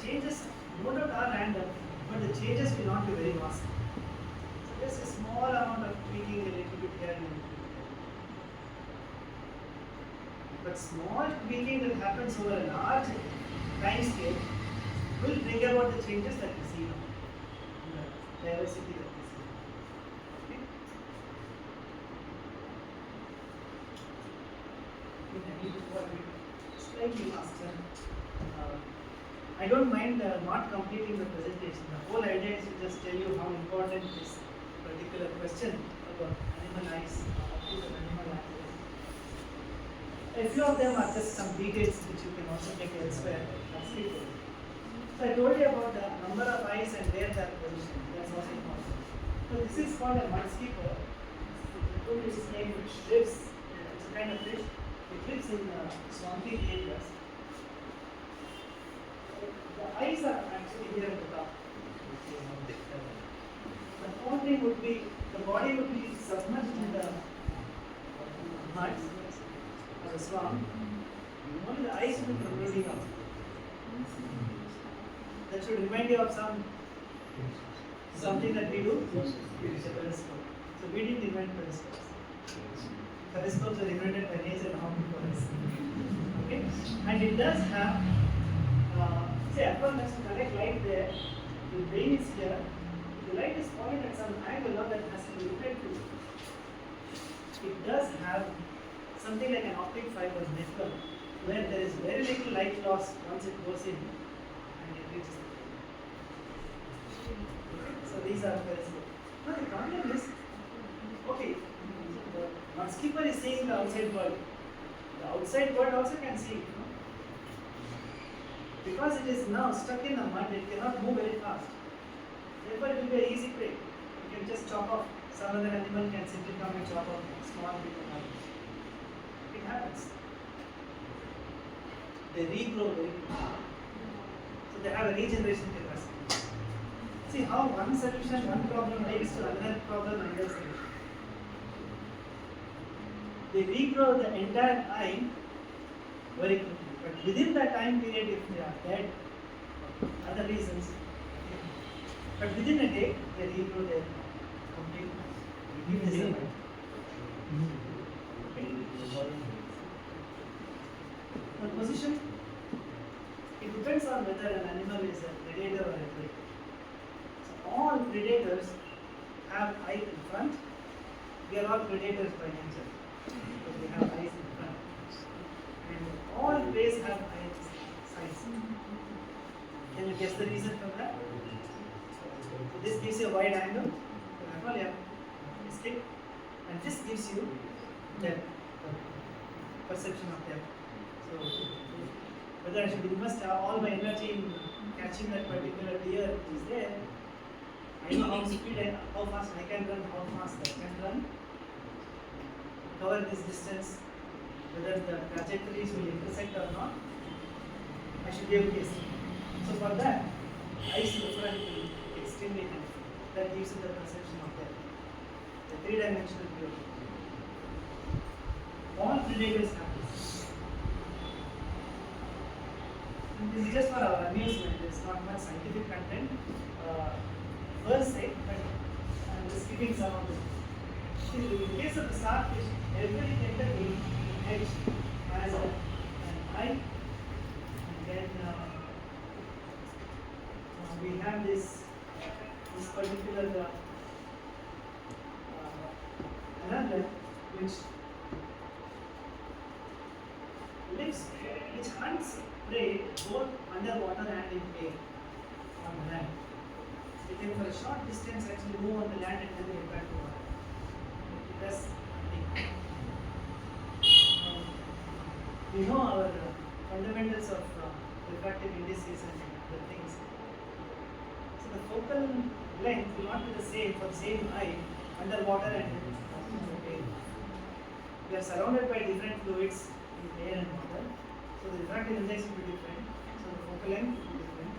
Changes, no doubt, are random, but the changes will not be very vast. So just a small amount of tweaking a little bit here and a little bit there. But small tweaking that happens over a large time scale will bring about the changes that we see now, the diversity that we see. Okay? Slightly faster. I don't mind not completing the presentation. The whole idea is to just tell you how important this particular question about animal eyes, animal eyes is. A few of them are just some details which you can also take elsewhere. So I told you about the number of eyes and where they are positioned. That's also important. So this is called a mudskipper. I told you its name, which lives. It's a kind of fish. It lives in swampy areas. The eyes are actually here at the top. The whole thing would be, the body would be submerged in the mud or the swamp. Only the eyes would be protruding out. That should remind you of something that we do with a telescope. So we didn't invent telescopes. Telescopes were invented by nature long before us. Okay? And it does have, say, upon us to collect light there, the brain is here, the light is falling at some angle now that has to be reflected. It does have something like an optic fiber network where there is very little light loss once it goes in and it reaches the brain. So these are very slow. Now the problem is, okay, the mudskipper is seeing the outside world. The outside world also can see it. No? Because it is now stuck in the mud, it cannot move very fast. Therefore, it will be an easy prey. You can just chop off. Some other animal can simply come and chop off a small bit of mud. It happens. They regrow very quickly. So they have a regeneration capacity. See how one solution, one problem leads to another problem, another solution. They regrow the entire eye very quickly. But within that time period, if they are dead, other reasons, but within a day, they regrow their complete eye. The position, it depends on whether an animal is a predator or a prey. So all predators have eyes in front. We are all predators by nature because we have eyes in front. And all preys have eyes sides. Can you guess the reason for that? So this gives you a wide angle, stick, and this gives you depth, perception of depth. So whether I should invest all my energy in catching that particular deer which is there, I know how speed, how fast I can run, how fast I can run, cover this distance, whether the trajectories will intersect or not, I should be able to estimate. So for that, eyes to the front will be extremely helpful. That gives you the perception of depth, the three-dimensional view. All predators have this. And this is just for our amusement. There is not much scientific content. skipping some of them. In the case of the starfish, every tentacle edge has an eye, and then we have this particular another which lives, which hunts prey both underwater and in air on land. It can for a short distance actually move on the land and then get back to water. It does nothing. We know our fundamentals of refractive indices and the things. So the focal length will not be the same for the same eye underwater and in air. We are surrounded by different fluids in air and water. So the refractive index will be different. So the focal length will be different.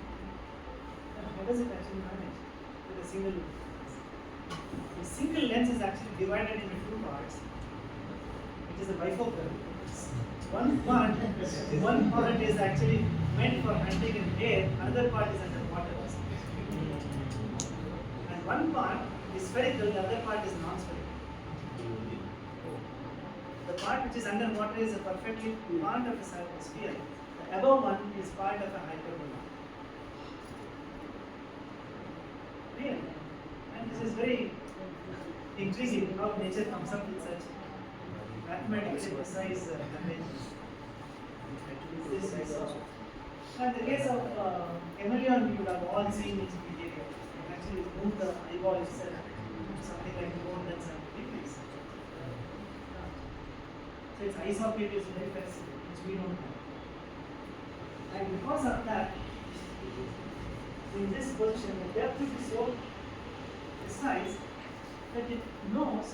And how does it actually manage with a single lens? The single lens is actually divided into two parts. It is a bifocal. One part is actually meant for hunting in air, another part is underwater. And one part is spherical, the other part is non-spherical. The part which is underwater is a perfectly part of a sphere. The above one is part of a hyperbola. Real. And this is very intriguing how nature comes up with such mathematically precise conventions. In the case of chameleon, you would have all seen its behavior. It actually moved the eyeball itself to something like more than 70 degrees. So its eye socket is very flexible, which we don't have. And because of that, in this position, the depth is so precise that it knows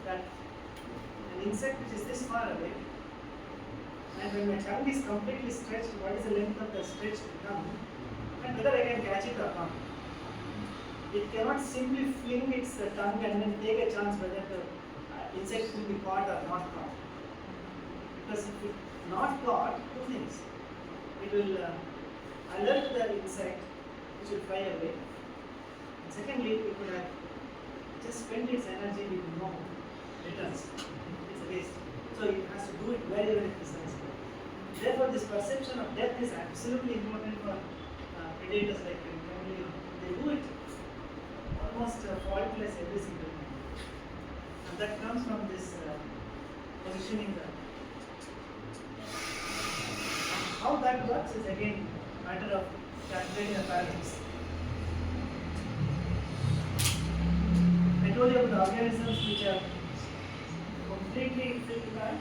that an insect which is this far away, and when my tongue is completely stretched, what is the length of the stretched tongue, and whether I can catch it or not. It cannot simply fling its tongue and then take a chance whether the insect will be caught or not caught. Because if it not caught, two things. It will alert the insect, which will fly away. And secondly, it would have just spent its energy with no returns. It's a waste. So it has to do it very, very precisely. Therefore, this perception of depth is absolutely important for predators like chameleon. They do it almost faultless every single time. And that comes from this positioning. How that works is again a matter of calculating the parameters. I told you about the organisms which are completely filled by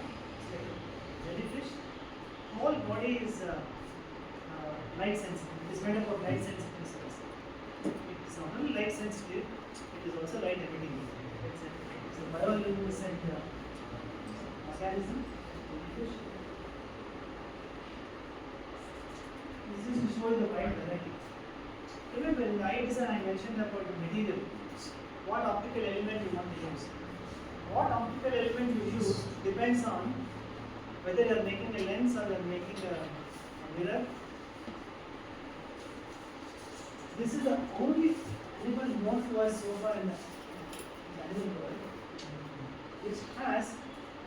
jellyfish. Whole body is light sensitive. It is made up of light sensitive cells. It is not only light sensitive, it is also light emitting. It's a bioluminescent organism. Jellyfish. This is to show you the wide variety. Remember, in the eye design I mentioned about the material. What optical element you want to use. What optical element you use depends on whether you are making a lens or you are making a mirror. This is the only animal known to us so far in the animal world which has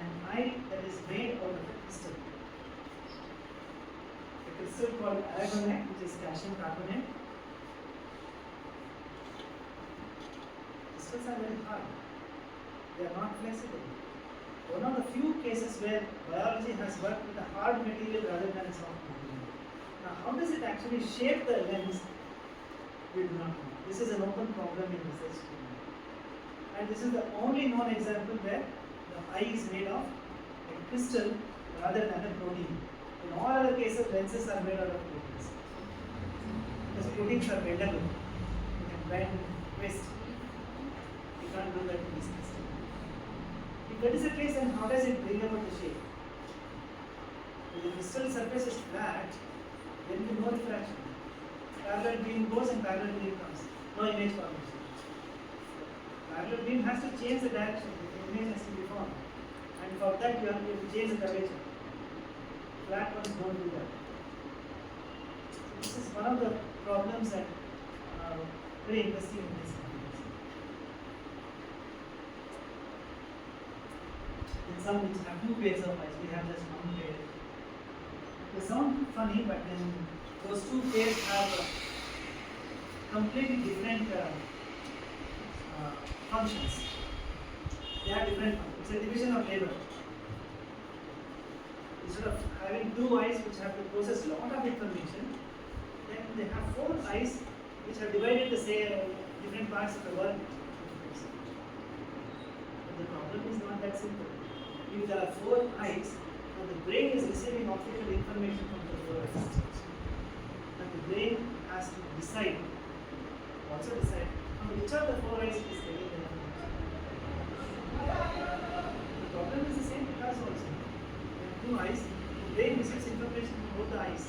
an eye that is made out of a crystal. A crystal called aragonite, which is calcium carbonate. Crystals are very hard. They are not flexible. One of the few cases where biology has worked with a hard material rather than a soft material. Now, how does it actually shape the lens? We do not know. This is an open problem in research. And this is the only known example where the eye is made of a crystal rather than a protein. In all other cases, lenses are made out of proteins. Because proteins are bendable. You can bend, twist. You can't do that in this crystal. If that is the case, then how does it bring about the shape? If the crystal surface is flat, there will be no refraction. Parallel beam goes and parallel beam comes. No image formation. Parallel beam has to change the direction. The image has to be formed. And for that you have to change the curvature. Flat ones don't do that. So this is one of the problems that are very interesting in this. In some which have two pairs of eyes, we have just one pair. They sound funny, but then those two pairs have completely different functions. They have different functions. It's a division of labor. Instead of having two eyes which have to process a lot of information, then they have four eyes which are divided the same different parts of the world. But the problem is not that simple. If there are four eyes, and the brain is receiving optical information from the four eyes, and the brain has to decide, also decide, on which of the four eyes is getting the information. The problem is the same with us also. Two eyes, the brain receives information from both the eyes.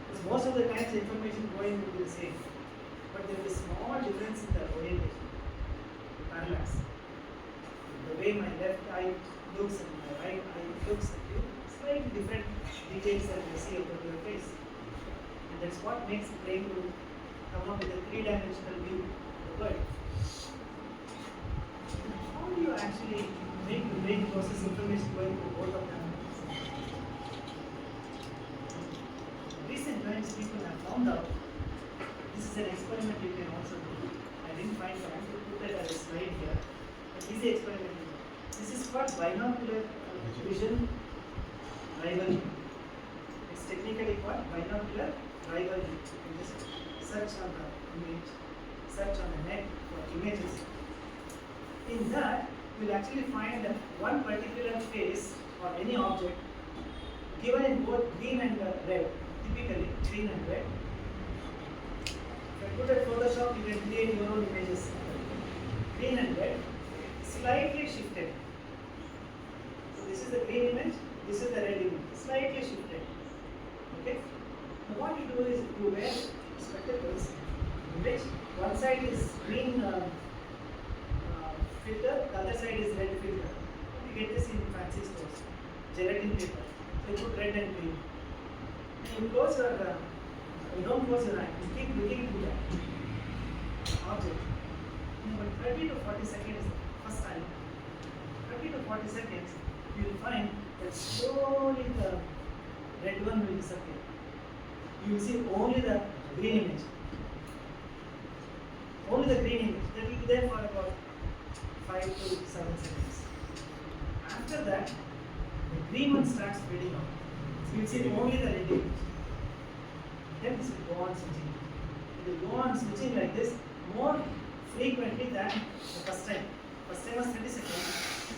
Because most of the times the information going will be the same. But there is a small difference in the orientation, the parallax. The way my left eye looks and my right eye looks at you, slightly different details that we see over your face. And that's what makes the brain to come up with a three-dimensional view of the world. How do you actually make the brain process information going through both of them? Recent times people have found out, this is an experiment you can also do. I didn't find time to put it as a slide here, but easy experiment. This is called binocular vision rivalry. It's technically called binocular rivalry. You can just search on the image, search on the net for images. In that, you will actually find that one particular face or any object given in both green and red, typically green and red. If I put at Photoshop, you can create your own images. Green and red, slightly shifted. So this is the green image, this is the red image, slightly shifted. Okay? Now what you do is you wear spectacles in which one side is green filter, the other side is red filter. You get this in fancy stores, gelatin paper. So you put red and green. And you close your, you don't close your eye, you keep looking to that object. But 30 to 40 seconds, first time, 30 to 40 seconds, you will find that slowly the red one will disappear. You will see only the green image. Only the green image. That will be there for about 5 to 7 seconds. After that, the green one starts fading out. So you will see only the red image. Then this will go on switching. It will go on switching like this more frequently than the first time. First time was 30 seconds.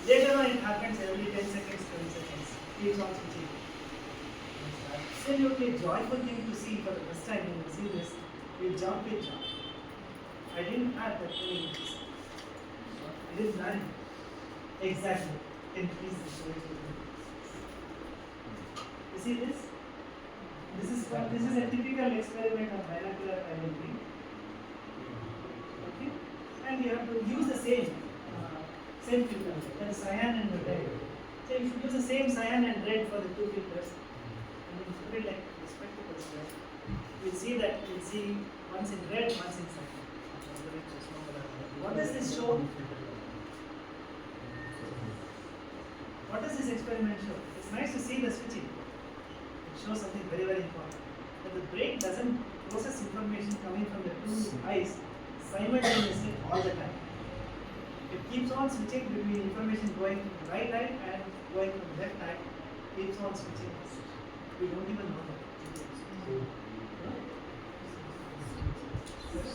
Later on it happens every 10 seconds, 20 seconds. Keeps on switching. It's absolutely joyful thing to see for the first time when you see this. You jump. I didn't have that many images. It is none. Exactly. Can you please show it to me? You see this? This is a typical experiment of binocular rivalry. Okay? And you have to use the same filter, that is cyan and red. So you should use the same cyan and red for the two filters. And then put it like the spectacles here. You'll see that once in red, once in cyan. What does this show? What does this experiment show? It's nice to see the switching. It shows something very, very important. That the brain doesn't process information coming from the two eyes simultaneously all the time. It keeps on switching between information going from the right eye and going from the left eye. Keeps on switching. We don't even know that.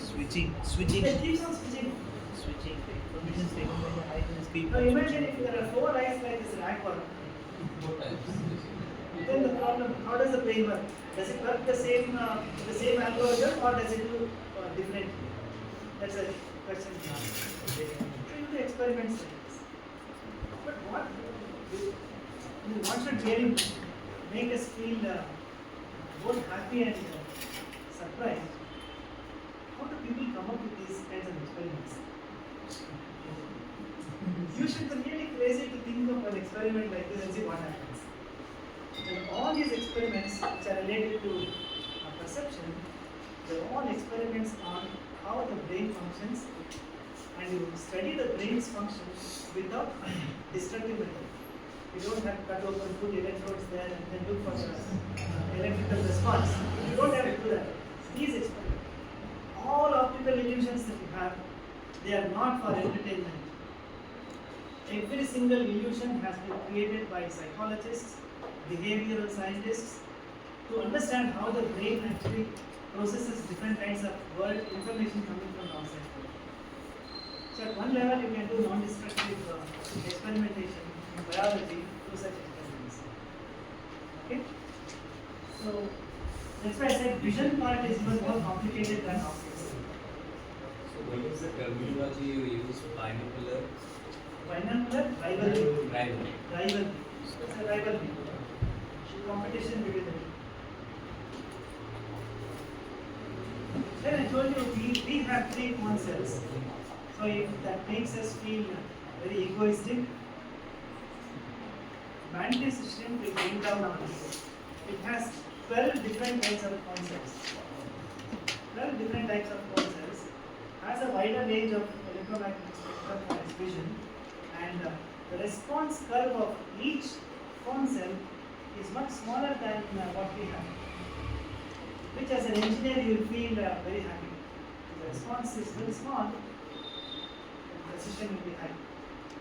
Switching. It keeps on switching. Information is taken by the eye and speed. Now imagine if there are four eyes like this racquer. Then the problem, how does the brain work? Does it work the same algorithm or does it do differently? That's a question. So you do experiments like this. But what should really make us feel both happy and surprised? How do people come up with these kinds of experiments? You should be really crazy to think of an experiment like this and see what happens. And all these experiments which are related to perception, they're all experiments on how the brain functions and you study the brain's function without destructive method. You don't have to cut open, put electrodes there, and then look for the electrical response. You don't have to do that. Please experiment. All optical illusions that you have, they are not for entertainment. Every single illusion has been created by psychologists, behavioral scientists, to understand how the brain actually processes different kinds of world information coming from outside. So at one level, you can do non-destructive experimentation in biology through such experiments. Okay? So that's why I said vision part is even more complicated than optics. So what is the terminology you use? Binocular? Binocular rivalry. Rivalry. Rivalry. It's a rivalry. Competition between the two. Then I told you we have 3 cone cells. So if that makes us feel very egoistic, mantis shrimp will bring down our ego. It has 12 different types of cone cells. 12 different types of cone cells, has a wider range of electromagnetic spectrum for its vision, and the response curve of each cone cell is much smaller than what we have, which as an engineer you will feel very happy. The response is very small, the precision will be high.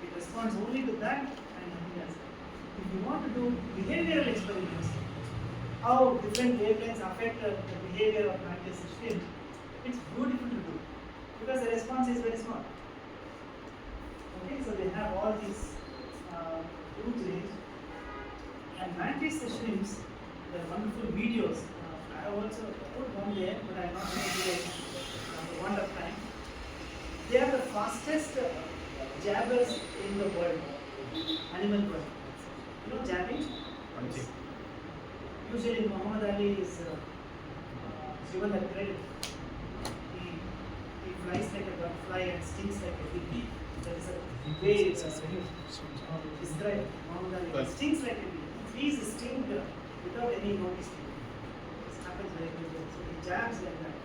It responds only to that and nothing else. If you want to do behavioral experiments, how different wavelengths affect the behavior of mantis shrimp, it's beautiful to do because the response is very small. Okay, so they have all these huge range. And mantis shrimps, they're wonderful videos. I have also put one there, but I am not going to do it for want of time. They are the fastest jabbers in the world, animal world. You know jabbing? Usually Muhammad Ali is given the credit. He flies like a butterfly and stings like a bee. That is a way it's described. Muhammad Ali stings like a bee. Bees sting without any notice. This happens very quickly. So he jabs like that.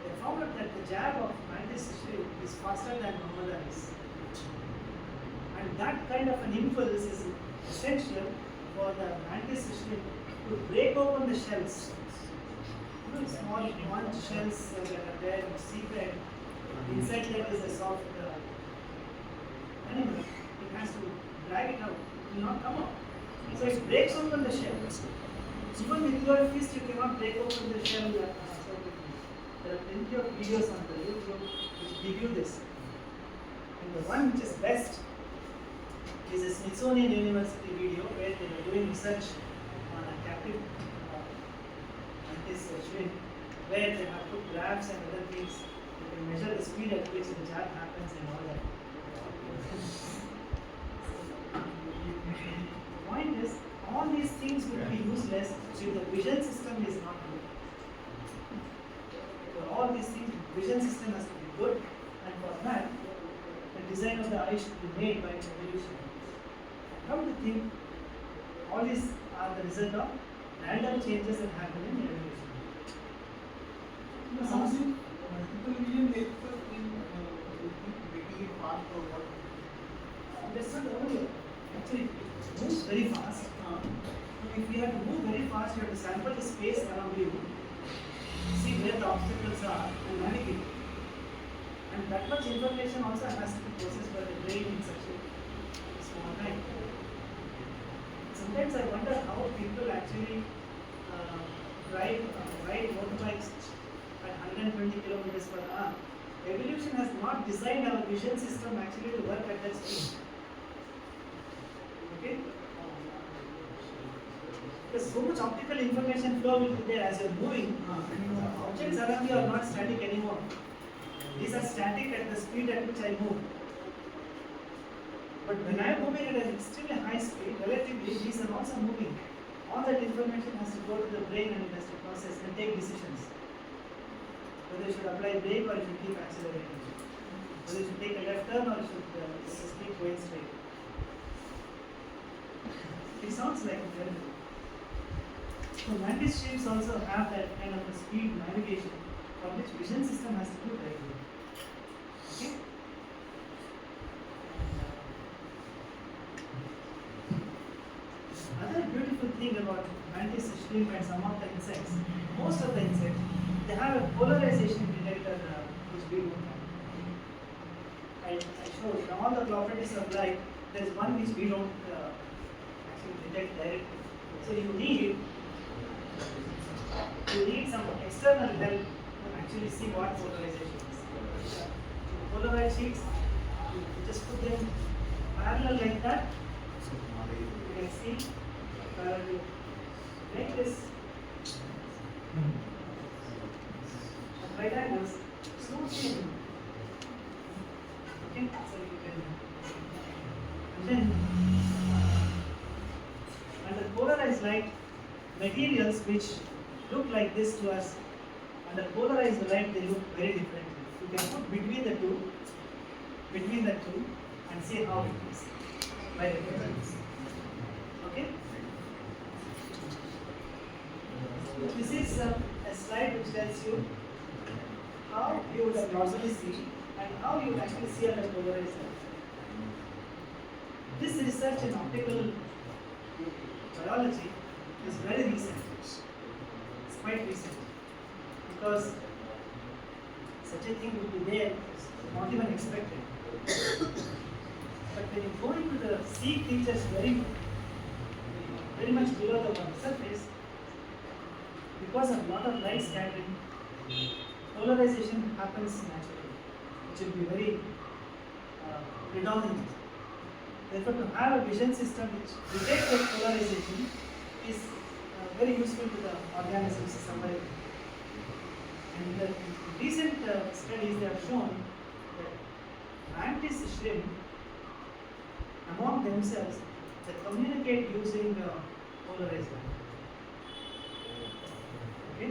They found out that the jab of mantis shrimp is faster than Muhammad Ali's. And that kind of an impulse is essential for the mantis shrimp to break open the shells. You know, small conch shells that are there in seabed. Inside there is a soft animal. It has to drag it out. It will not come out. So it breaks open the shell. Even with your fist, you cannot break open the shell. There are plenty of videos on the YouTube which give you this. And the one which is best is a Smithsonian University video where they were doing research on a captive mantis shrimp, where they have put graphs and other things. You can measure the speed at which the jab happens and all that. The point is, all these things will be useless if the vision system is not good. For all these things, vision system has to be good, and for that, the design of the eye should be made by evolution. Come to think, all these are the result of random changes that happen in evolution. Something multiple vision helps us in making it fast or what? That's not the only. Actually, it moves very fast. If you have to move very fast, you have to sample the space around you, see where the obstacles are, and navigate. And that much information also has to be processed by the brain in such a small time. Sometimes I wonder how people actually ride motorbikes at 120 kilometers per hour. Evolution has not designed our vision system actually to work at that speed. Okay? Because so much optical information flow will be there as you're moving. Objects around you are not static anymore. These are static at the speed at which I move. But when I am moving at an extremely high speed, relatively, these are also moving. All that information has to go to the brain and it has to process and take decisions. Whether you should apply brake or you should keep accelerating. Whether you should take a left turn or you should just keep going straight. It sounds like a terrible. So mantis shrimps also have that kind of a speed navigation for which vision system has to do very good. Okay? mantis shrimp and some of the insects, most of the insects, they have a polarization detector which we don't have. I showed in all the properties of light, there is one which we don't actually detect directly. So you need some external help to actually see what polarization is. Polarized sheets, you just put them parallel like that. You can see parallel like this. At right angles, smooth. Okay, so you can, and then under polarized light, materials which look like this to us, under polarized light they look very differently. You can put between the two, and see how it is by the difference. Okay. This is a slide which tells you how you would normally see and how you would actually see under polarized light. This research in optical biology is very recent. It's quite recent because such a thing would be there, it's not even expected. But when you go into the sea creatures very much below the water surface, because of a lot of light scattering, polarization happens naturally, which will be very predominant. Therefore, to have a vision system which detects that polarization is very useful to the organisms survival. And the recent studies they have shown that mantis shrimp among themselves they communicate using polarized light. Okay?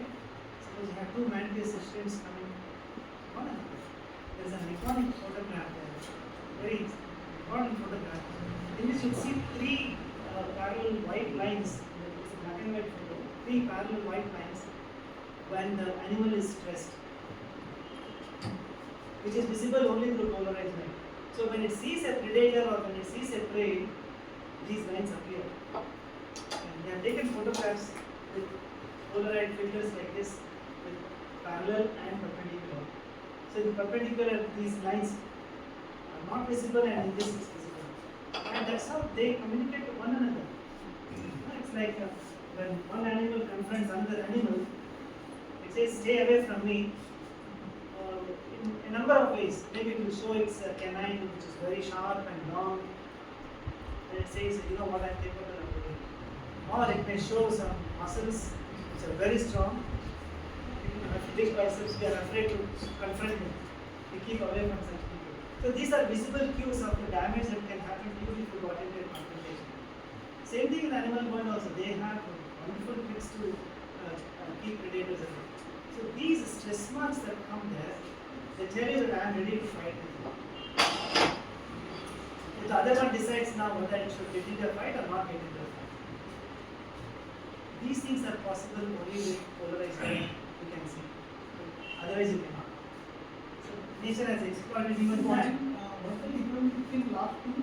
Suppose you have two mantis shrimps coming one another. There is an iconic photograph there, very important photograph, in which you see three parallel white lines. It's a black and white photo. Three parallel white lines when the animal is stressed, which is visible only through polarized light. So when it sees a predator or when it sees a prey, these lines appear. And they have taken photographs with polarized filters like this, with parallel and perpendicular. So in perpendicular, these lines are not visible, and in this is visible. And that's how they communicate to one another. It's like when one animal confronts another animal, it says, "Stay away from me," in a number of ways. Maybe it will show its canine, which is very sharp and long, and it says, "You know what, I'm capable of doing." Or it may show some muscles which are very strong. Big biceps, we are afraid to confront them. We keep away from such people. So these are visible cues of the damage that can happen to you if you got into a confrontation. Same thing in animal world also. They have wonderful tricks to keep predators away. So these stress marks that come there, they tell you that I am ready to fight with you. If the other one decides now whether it should get into a fight or not get into a fight. These things are possible only with polarized light, you can see. Otherwise you cannot. So nature has exploited even that. What's the difference between last two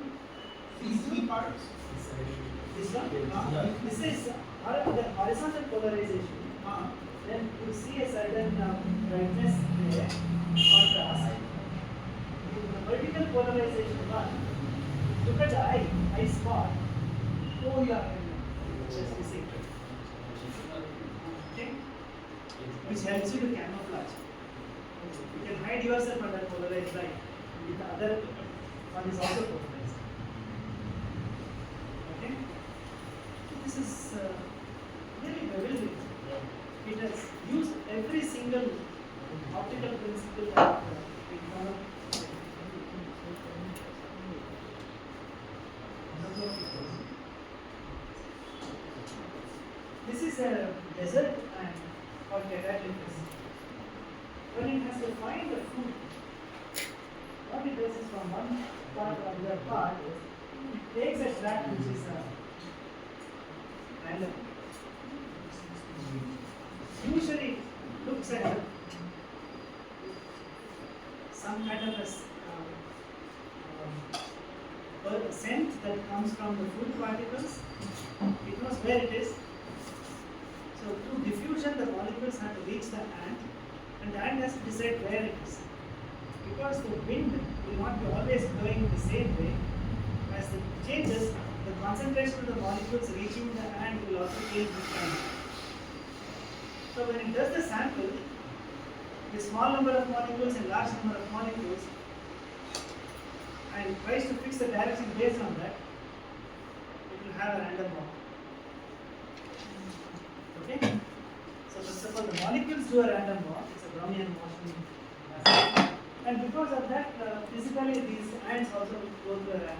CC parts? This one? This is the horizontal polarization. Then you see a certain brightness there, contrast. In the vertical polarization one, look at the eye spot. Oh yeah. Just you see. Okay? Which helps you to camouflage. You can hide yourself under polarized light. The other one is also polarized. Okay? This is really bewildering. It has used every single optical principle that we know. This is a desert ant called Catadicus. When it has to find the food, what it does is from one part or the other part, it takes a track which is random. Usually it looks at some kind of a scent that comes from the food particles. It knows where it is, So through diffusion, the molecules have to reach the ant, and the ant has to decide where it is. Because the wind will not be always blowing the same way, as it changes, the concentration of the molecules reaching the ant will also change with time. So when it does the sample, with small number of molecules and large number of molecules, and tries to fix the direction based on that, it will have a random walk. Okay? So first of all, the molecules do a random walk. It's a Brownian motion. And because of that, physically these ants also go through a random walk.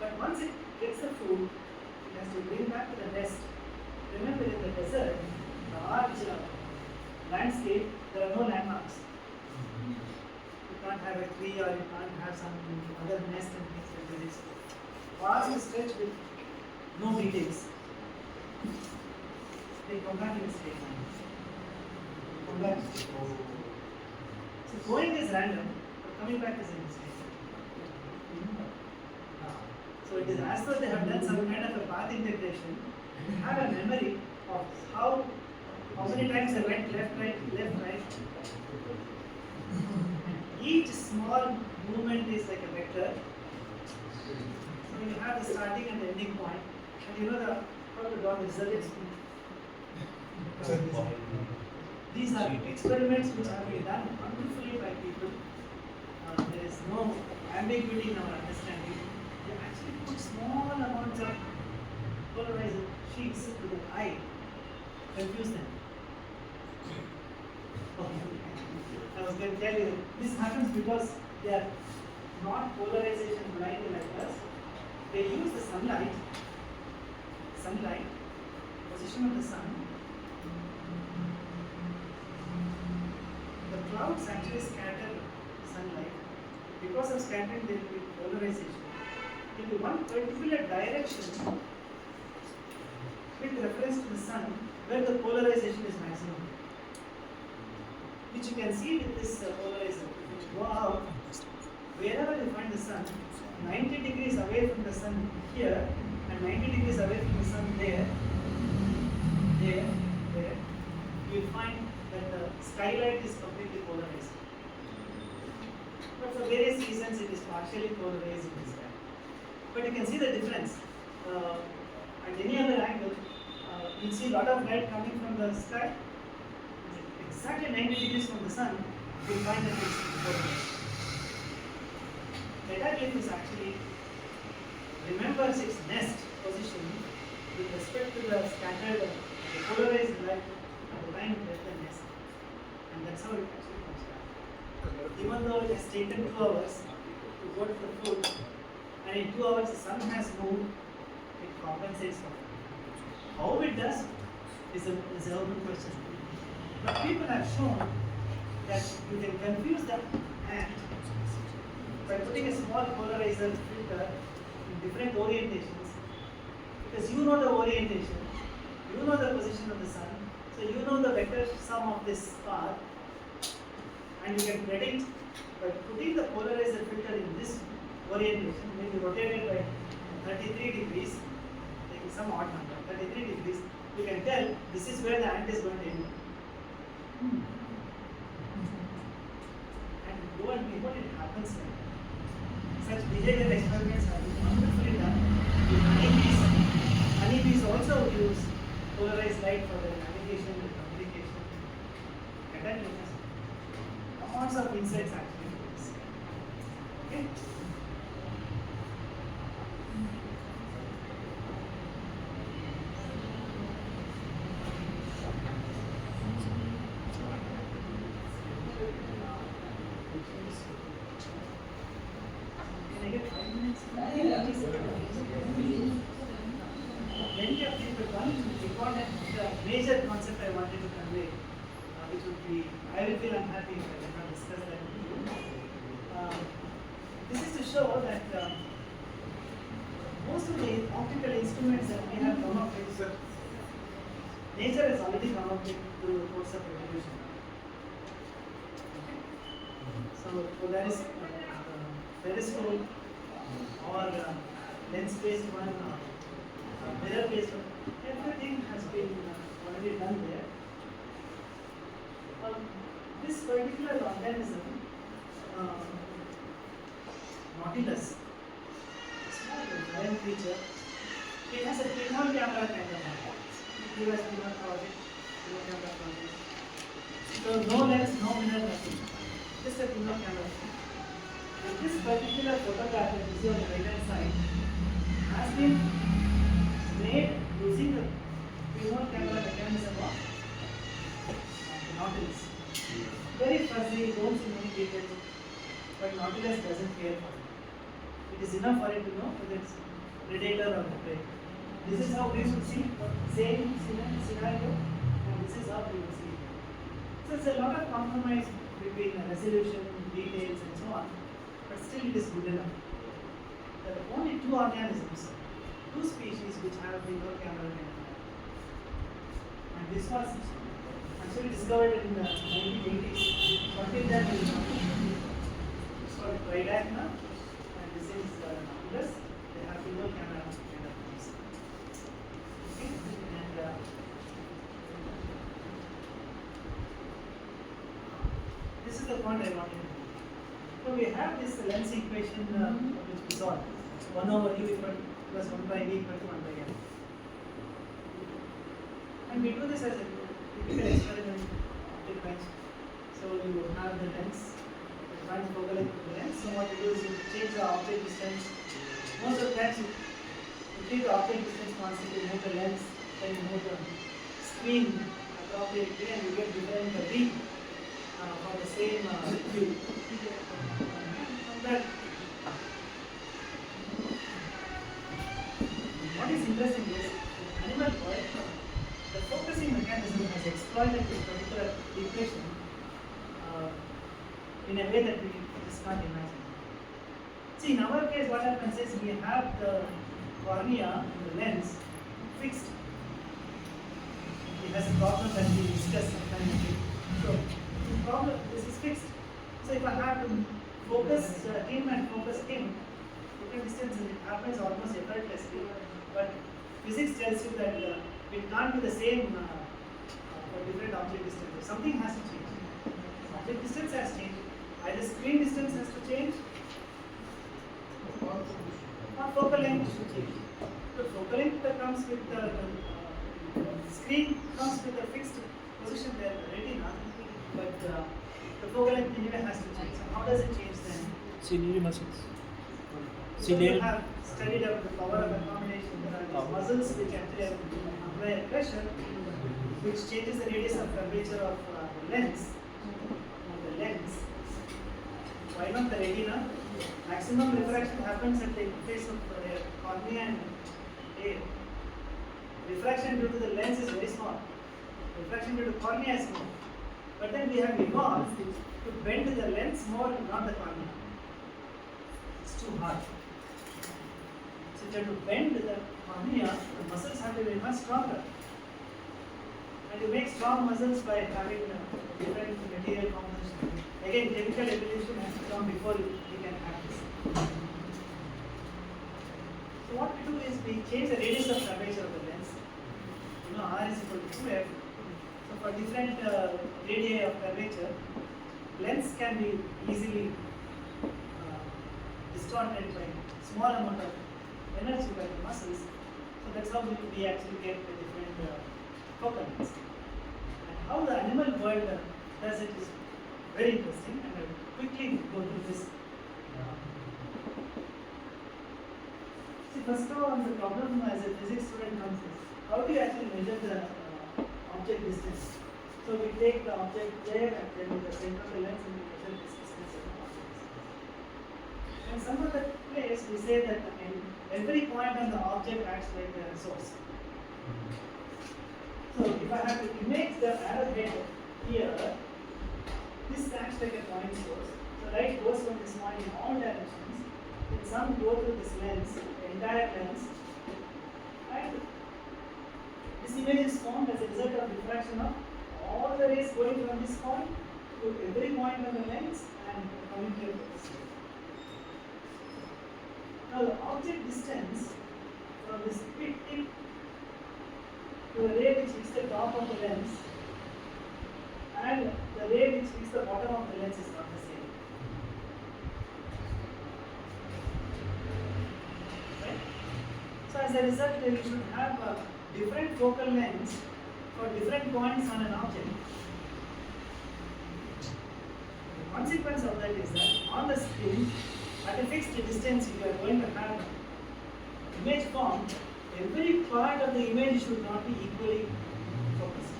But once it gets the food, it has to bring back to the nest. Remember, in the desert, large landscape, there are no landmarks. You can't have a tree or you can't have some other nest and things like that. It's vast stretch with no details. They come back in a straight line. Come back. So going is random, but coming back is in a straight line. So it is as though they have done some kind of a path integration and have a memory of how many times they went left, right, and each small movement is like a vector. So you have the starting and the ending point, and you know how to draw the results. These are experiments which have been done wonderfully by people. There is no ambiguity in our understanding. They actually put small amounts of polarized sheets to the eye, confuse them. I was going to tell you, this happens because they are not polarization blind like us. They use the sunlight, position of the sun. The clouds actually scatter sunlight. Because of scattering, there will be polarization. There will be one particular direction with reference to the sun where the polarization is maximum, which you can see with this polarizer. If you go out, wherever you find the sun, 90 degrees away from the sun here and 90 degrees away from the sun there, you will find that the skylight is completely polarized. But for various reasons, it is partially polarized in the sky. But you can see the difference. At any other angle, you see a lot of light coming from the sky. Exactly 90 degrees from the sun, you will find that it's polarized. Planetarium is actually remembers its nest position with respect to the scattered, the polarized light at the time it left the nest. And that's how it actually comes back. Even though it has taken 2 hours to go to the food, and in 2 hours the sun has moved, it compensates for it. How it does is a open question. But people have shown that you can confuse the ant by putting a small polarizer filter in different orientations, because you know the orientation, you know the position of the sun, so you know the vector sum of this path, and you can predict by putting the polarizer filter in this orientation, maybe rotated by 33 degrees, taking some odd number, 33 degrees, you can tell this is where the ant is going to end. And lo and behold, it happens like that. Such behavioral experiments have been wonderfully done with honeybees. Honeybees also use polarized light for their navigation and communication. And that has lots of insights actually to this. Okay? Can I get 5 minutes? Plenty of people come. Important, the major concept I wanted to convey, which would be, I will feel unhappy if I did not discuss that with you. This is to show that most of the optical instruments that we have come up with, nature has already come up with through the course of evolution. So there is periscope or lens-based one, mirror-based one. everything has been already done there. This particular organism, Nautilus, small giant creature, it has a pinhole camera kind of model. It has pinhole project, pinhole camera project. So no lens, no mirror, nothing. Just a pinhole camera. And this particular photograph that you see on the right hand side has been made using the pinhole camera mechanism of Nautilus. Very fuzzy, don't see many details, but Nautilus doesn't care for it. It is enough for it to know whether it's predator or prey. This is how we should see same scenario, and this is how we will see it. So it's a lot of compromise between resolution, details, and so on, but still it is good enough. There are only two organisms, two species which have the no camera and this was actually discovered in the 1980s. Until then, it's called Tridacna, and this is Nautilus. They have no camera kind of things. Okay, and this is the point I wanted to make. So we have this lens equation which we solve. 1 over u equal plus 1 by v equal to 1 by m. And we do this as a typical experiment optic bench. So you have the lens, the front focal length of the lens. So what you do is you change the object distance. Most of the times you keep the object distance constant, you move the lens, then you move the screen appropriately, and you get different V for the same view. But what is interesting is animal world, the focusing mechanism has exploited this particular equation in a way that we just can't imagine. See, in our case, what happens is we have the cornea and the lens fixed. It has a problem that we discussed sometimes. So, the problem, this is fixed. So, if I have to focus him and focus him, different distance, it happens almost effortlessly. But physics tells you that it can't be the same for different object distances. Something has to change. Object distance has changed. Either screen distance has to change, or focal length should change. The focal length that comes with the screen comes with a fixed position there, the retina, but the focal length anyway has to change. So how does it change then? Ciliary muscles. So you have studied out the power of accommodation. There are these muscles which actually apply a pressure which changes the radius of curvature of the lens. Why not the retina? Maximum refraction happens at the interface of the cornea and air. Refraction due to the lens is very small. Refraction due to cornea is small. But then we have evolved to bend the lens more, not the cornea. It's too hard. So if you have to bend the cornea, the muscles have to be much stronger. And you make strong muscles by having different material composition. Again, chemical evolution has to come before we can have this. So what we do is we change the radius of curvature of the lens. You know, R is equal to 2f. So for different radii of curvature, lens can be easily distorted by small amount of energy by the muscles. So that's how we actually get the different focal lengths. And how the animal world does it is very interesting, and I will quickly go through this. See, first of all, the problem as a physics student comes is how do you actually measure the object distance? So we take the object there and then the center of the lens and we measure this distance of the object. And some other place we say that every point on the object acts like a source. So if I have to image the arrowhead here, this acts like a point source. So light goes from this point in all directions. Then some go through this lens, the entire lens, and this image is formed as a result of diffraction of all the rays going from this point to every point on the lens and coming here to this. Now the object distance from this tip to the ray which hits the top of the lens and the ray which hits the bottom of the lens is not the same. Right? So as a result, you should have a different focal lengths for different points on an object. The consequence of that is that on the screen, at a fixed distance, if you are going to have image formed, every part of the image should not be equally focused.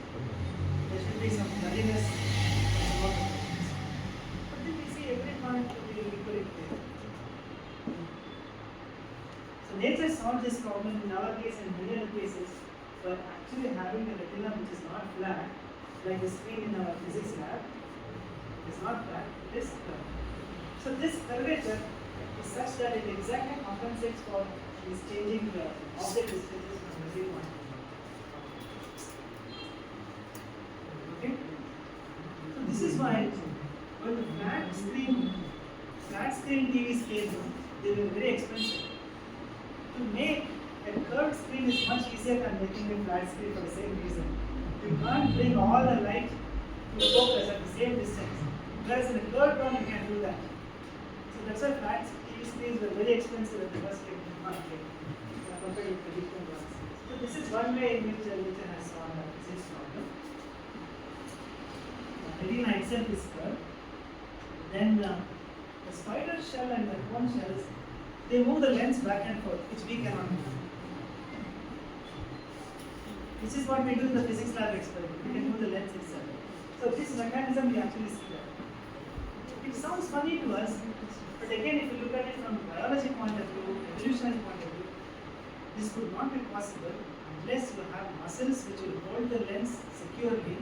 There should be some blurriness. But then we see every point to be equally clear. So nature solved this problem in our case and many other cases by actually having a retina which is not flat, like the screen in our physics lab. It is not flat, it is curved. So this curvature is such that it exactly compensates for this changing object distances from every point. Okay? So this is why when the flat screen TVs came, they were very expensive. To make a curved screen is much easier than making a flat screen for the same reason. You can't bring all the light to focus at the same distance. Whereas in a curved one you can do that. So that's why flat TV screens were very expensive at the first came to market compared with traditional ones. So this is one way in which nature has solved the physics problem. The retina itself is curved. Then the spider shell and the cone shells, they move the lens back and forth, which we cannot do. This is what we do in the physics lab experiment. We can move the lens itself. So this mechanism we actually see that. It sounds funny to us, but again, if you look at it from biology point of view, evolutionary point of view, this would not be possible unless you have muscles which will hold the lens securely,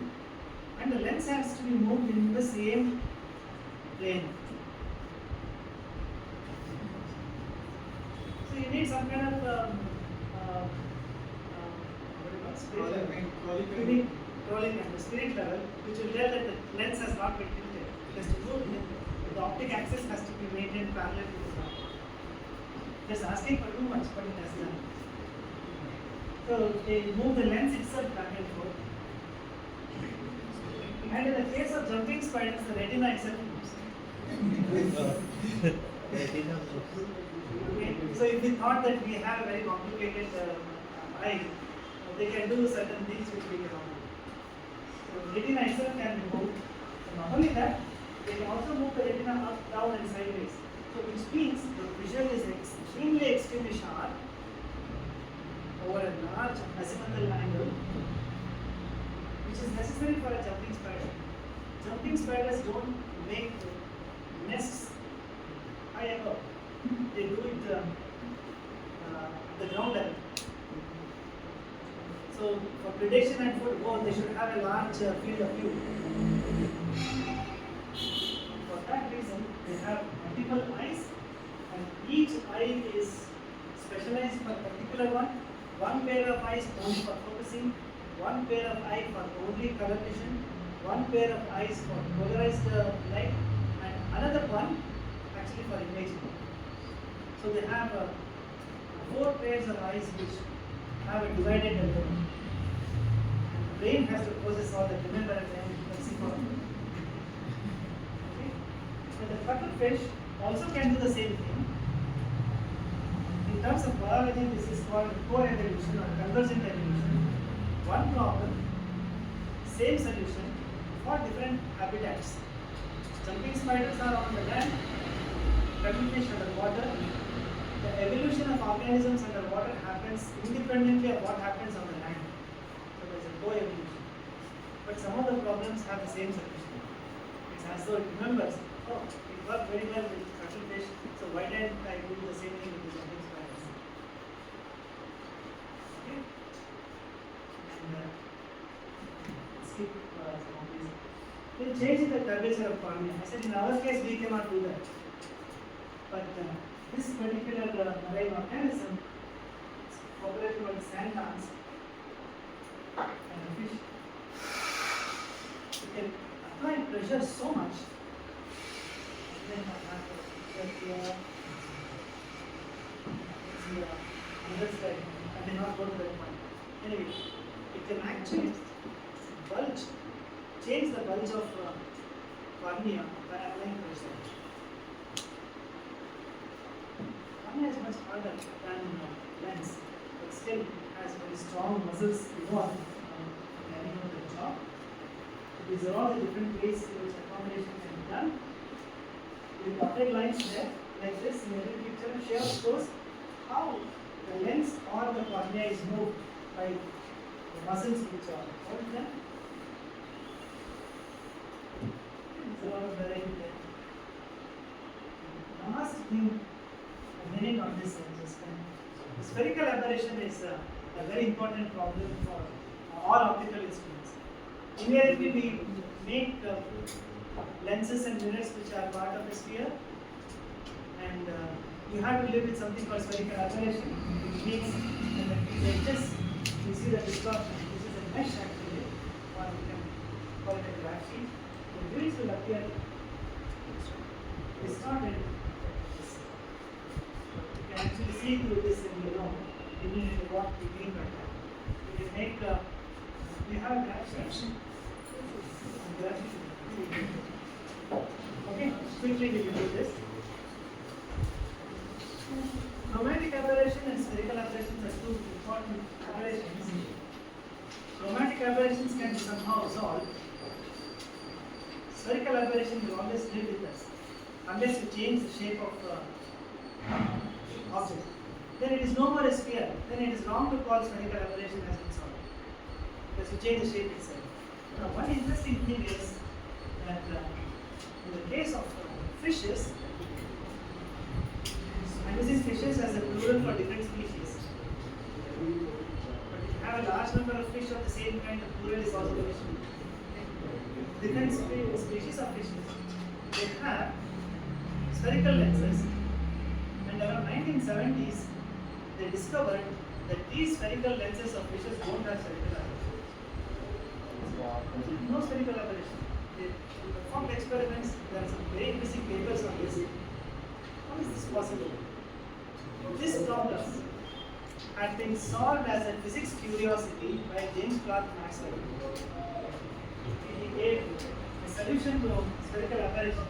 and the lens has to be moved in the same plane. So you need some kind of crawling at the spirit level, which will tell that the lens has not been tilted. It has to move. The optic axis has to be maintained parallel to the ground. Just asking for too much, but it has done. So they move the lens itself back and forth. And in the case of jumping spiders, the retina itself moves. Okay. So if we thought that we have a very complicated eye, they can do certain things which we cannot do. So retina itself can be moved. And not only that, they can also move the retina up, down and sideways. So which means the vision is extremely sharp over a large azimuthal angle, which is necessary for a jumping spider. Jumping spiders don't make nests high above. They do it at the ground level. So for predation and food both, they should have a large field of view. For that reason, they have multiple eyes, and each eye is specialized for a particular one. One pair of eyes only for focusing, one pair of eyes for only color vision, one pair of eyes for polarized light, and another one actually for imaging. So they have 4 pairs of eyes which have a divided development. The brain has to process all that. Remember at the end, you can see for okay. So the cuttlefish also can do the same thing. In terms of biology, this is called co-evolution or convergent evolution. One problem, same solution for different habitats. Jumping spiders are on the land, cuttlefish underwater. The evolution of organisms underwater happens independently of what happens on the land. So there is a co-evolution. But some of the problems have the same solution. It's as though it remembers, oh, it worked very well with cuttlefish, so why didn't I do the same thing with the jumping spiders? Okay? And skip some of these. We'll change the curvature of cornea. I said in our case we cannot do that. But this particular marine organism is popularly called sand dance and a fish. You can apply pressure so much. Then I have to here. Other side. I did not go to that point. Anyway, it it can actually bulge, change the bulge of cornea by applying pressure. Cornea is much harder than lens, but still has very strong muscles involved in carrying out the job. So these are all the different ways in which accommodation can be done. With dotted lines there, like this in every picture, shows how the lens or the cornea is moved by the muscles which are hold them. These are all very there. Last thing, a minute on this just spherical aberration is a very important problem for all optical instruments. Invariably, we make lenses and mirrors which are part of a sphere, and you have to live with something called spherical aberration, which means that these edges, you see the distortion. This is a mesh actually, or we can call it a graph sheet. The grids will appear distorted. You can actually see through this and you know immediately what we mean by that. We can make we have a graph sheet. Okay, quickly we will do this. Chromatic aberration and spherical aberrations are two important aberrations. Chromatic aberrations can be somehow solved. Spherical aberration will always live with us unless you change the shape of the object. Then it is no more a sphere. Then it is wrong to call spherical aberration has been solved because you change the shape itself. Now, one interesting thing is that in the case of fishes, I'm using fishes as a plural for different species. But if you have a large number of fish of the same kind, the plural is also fish. Different species of fishes, they have spherical lenses, and around 1970s, they discovered that these spherical lenses of fishes don't have spherical aberration. No spherical aberration. They performed experiments, there are some very interesting papers on this. How is this possible? This problem had been solved as a physics curiosity by James Clerk Maxwell. He gave a solution to spherical aberration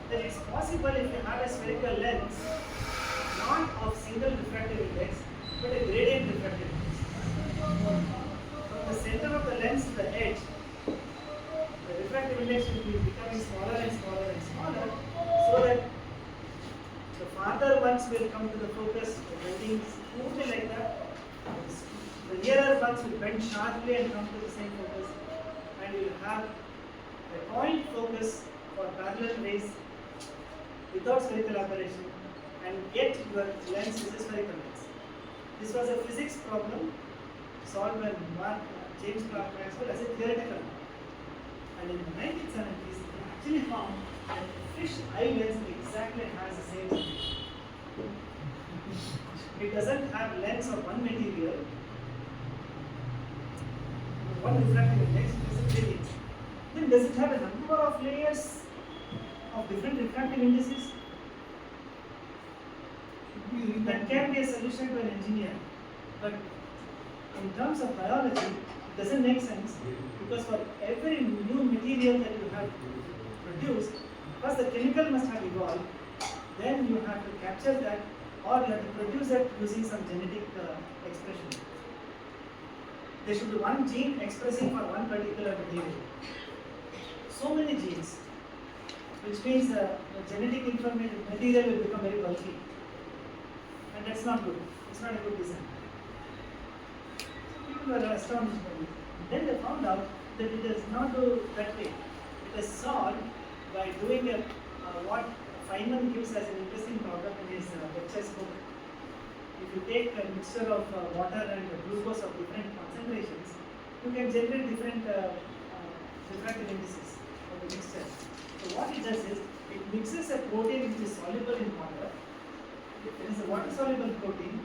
that it's possible if you have a spherical lens not of single refractive index but a gradient refractive index. From the center of the lens to the edge, the refractive index will be becoming smaller and smaller and smaller, so that the farther ones will come to the focus, bending smoothly like that. The nearer ones will bend sharply and come to the same focus, and you will have a point focus for parallel rays without spherical aberration, and yet your lens is a spherical lens. This was a physics problem solved by James Clerk Maxwell as a theoretical one. And in the 1970s, they actually found that the fish eye lens exactly has the same solution. It doesn't have lens of one material, one refractive index, it is a gradient. Then does it have a number of layers of different refractive indices? That can be a solution to an engineer, but in terms of biology, it doesn't make sense, because for every new material that you have produced, first the chemical must have evolved, then you have to capture that, or you have to produce it using some genetic expression. There should be one gene expressing for one particular material. So many genes, which means the genetic information material will become very bulky, and that's not good. It's not a good design. People were astonished by it. Then they found out that it does not do that way. It is solved by doing what Feynman gives as an interesting problem in his lectures book. If you take a mixture of water and glucose of different concentrations, you can generate different refractive indices of the mixture. So what it does is, it mixes a protein which is soluble in water. It is a water-soluble protein,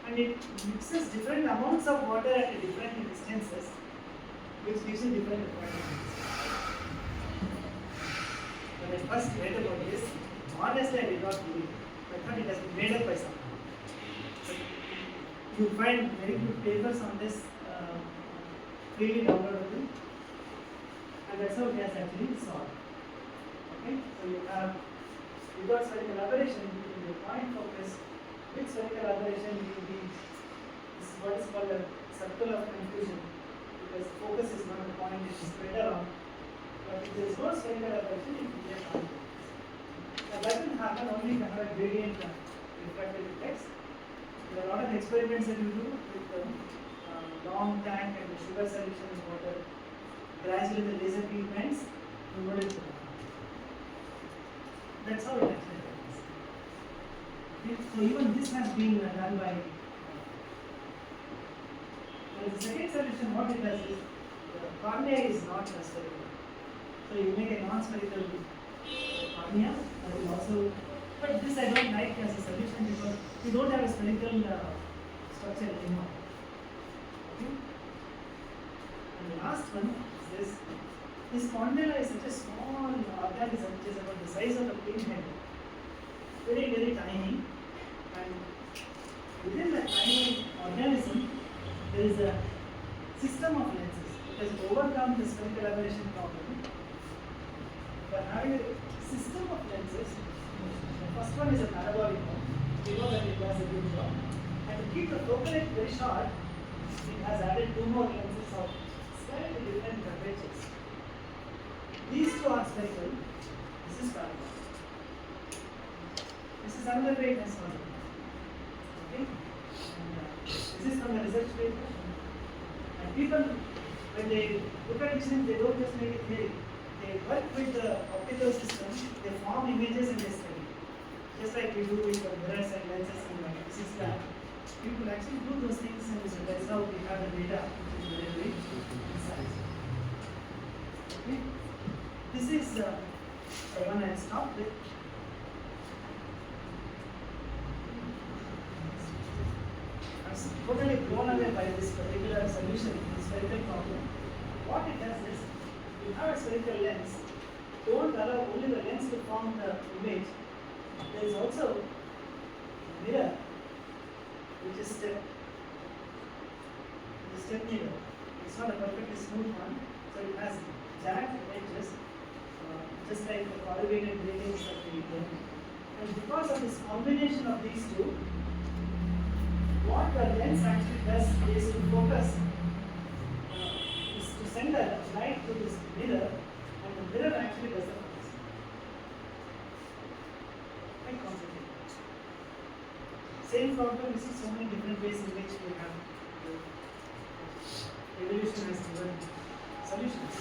and it mixes different amounts of water at different distances, which gives you different refractive indices. When I first read about this, honestly I did not believe it. I thought it has been made up by someone. You find very good papers on this freely downloadable, and that's how it has actually solved. Okay, so you got spherical aberration between the point focus with spherical aberration will be this is what is called a circle of confusion, because focus is not a point, it is spread around. But if there is no spherical aberration, it will be a point. Now that will happen only if you have a gradient refractive index. There are a lot of experiments that you do with long tank and the sugar solution in water. Gradually the laser beam bends, you roll it to the ground. That's how it actually happens. Okay? So even this has been done by. The second solution, what it does is the cornea is not spherical. So you make a non-spherical cornea that will also. But this I don't like as a solution because we don't have a spherical structure anymore. Okay? And the last one is this. This condyle is such a small organism which is about the size of a pinhead. Very, very tiny. And within that tiny organism, there is a system of lenses. It has overcome the spherical aberration problem by having a system of lenses. The first one is a parabolic one. We know that it does a good job. And to keep the focal length very short, it has added two more lenses of slightly different curvatures. These two are spherical. This is parabolic. This is another way it has gone. Okay? And, this is from the research paper. And people, when they look at vision, they don't just make it theory. They work with the optical system, they form images and they study. Just like we do with the mirrors and lenses in the physics lab. People actually do those things, and so that's how we have the data, which is very, very precise. Okay? This is the one I stopped with. I was totally blown away by this particular solution, this spherical problem. What it does is, you have a spherical lens, don't allow only the lens to form the image. There is also a mirror, which is step mirror. It's not a perfectly smooth one, so it has jagged edges, just like the corrugated gratings that we do. And because of this combination of these two, what the lens actually does is to focus, is to send the light to this mirror, and the mirror actually does the focus. Quite complicated. Same problem, you see so many different ways in which we have evolution has given solutions.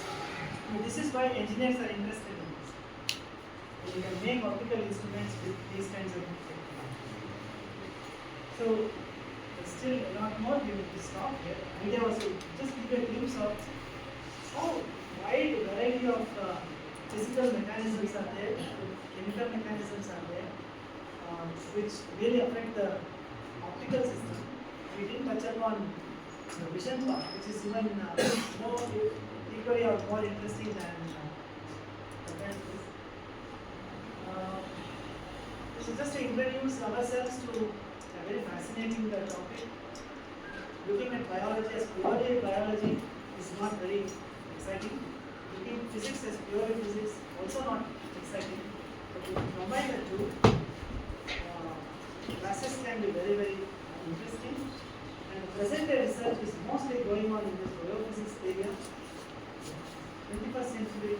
And this is why engineers are interested in this. You can make optical instruments with these kinds of technology. So there's still a lot more. We will stop here. Idea was to just give you a glimpse of how wide variety of physical mechanisms are there, chemical mechanisms are there, which really affect the optical system. We didn't touch upon the vision part, which is even more equally or more interesting than compared to this. So just to introduce ourselves to a very fascinating topic. Looking at biology as purely biology is not very exciting. Looking at physics as purely physics also not exciting. But if you combine the two, classes can be very, very interesting. And the present day research is mostly going on in this biophysics area. 21st century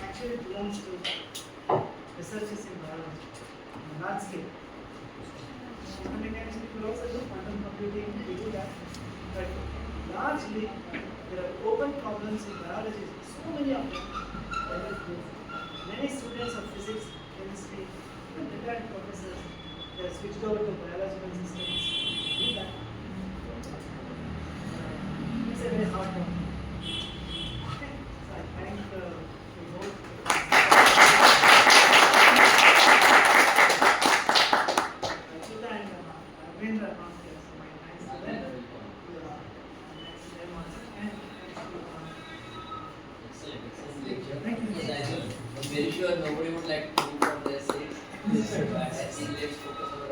actually belongs to researchers in biology on a large scale. Quantum mechanics people also do, quantum computing, we do that. But largely, there are open problems in biology, so many of them. Many students of physics, chemistry, even retired professors, they are switched over to biological systems. Do that. It's a very hard one. Okay, so I thank you both. Madhusudan and Ravindra are not here, so my thanks to them. Thanks to them also. And thanks to Excellent lecture. Thank you. Yes, I'm very sure nobody would like to move from their seats. I think let's focus on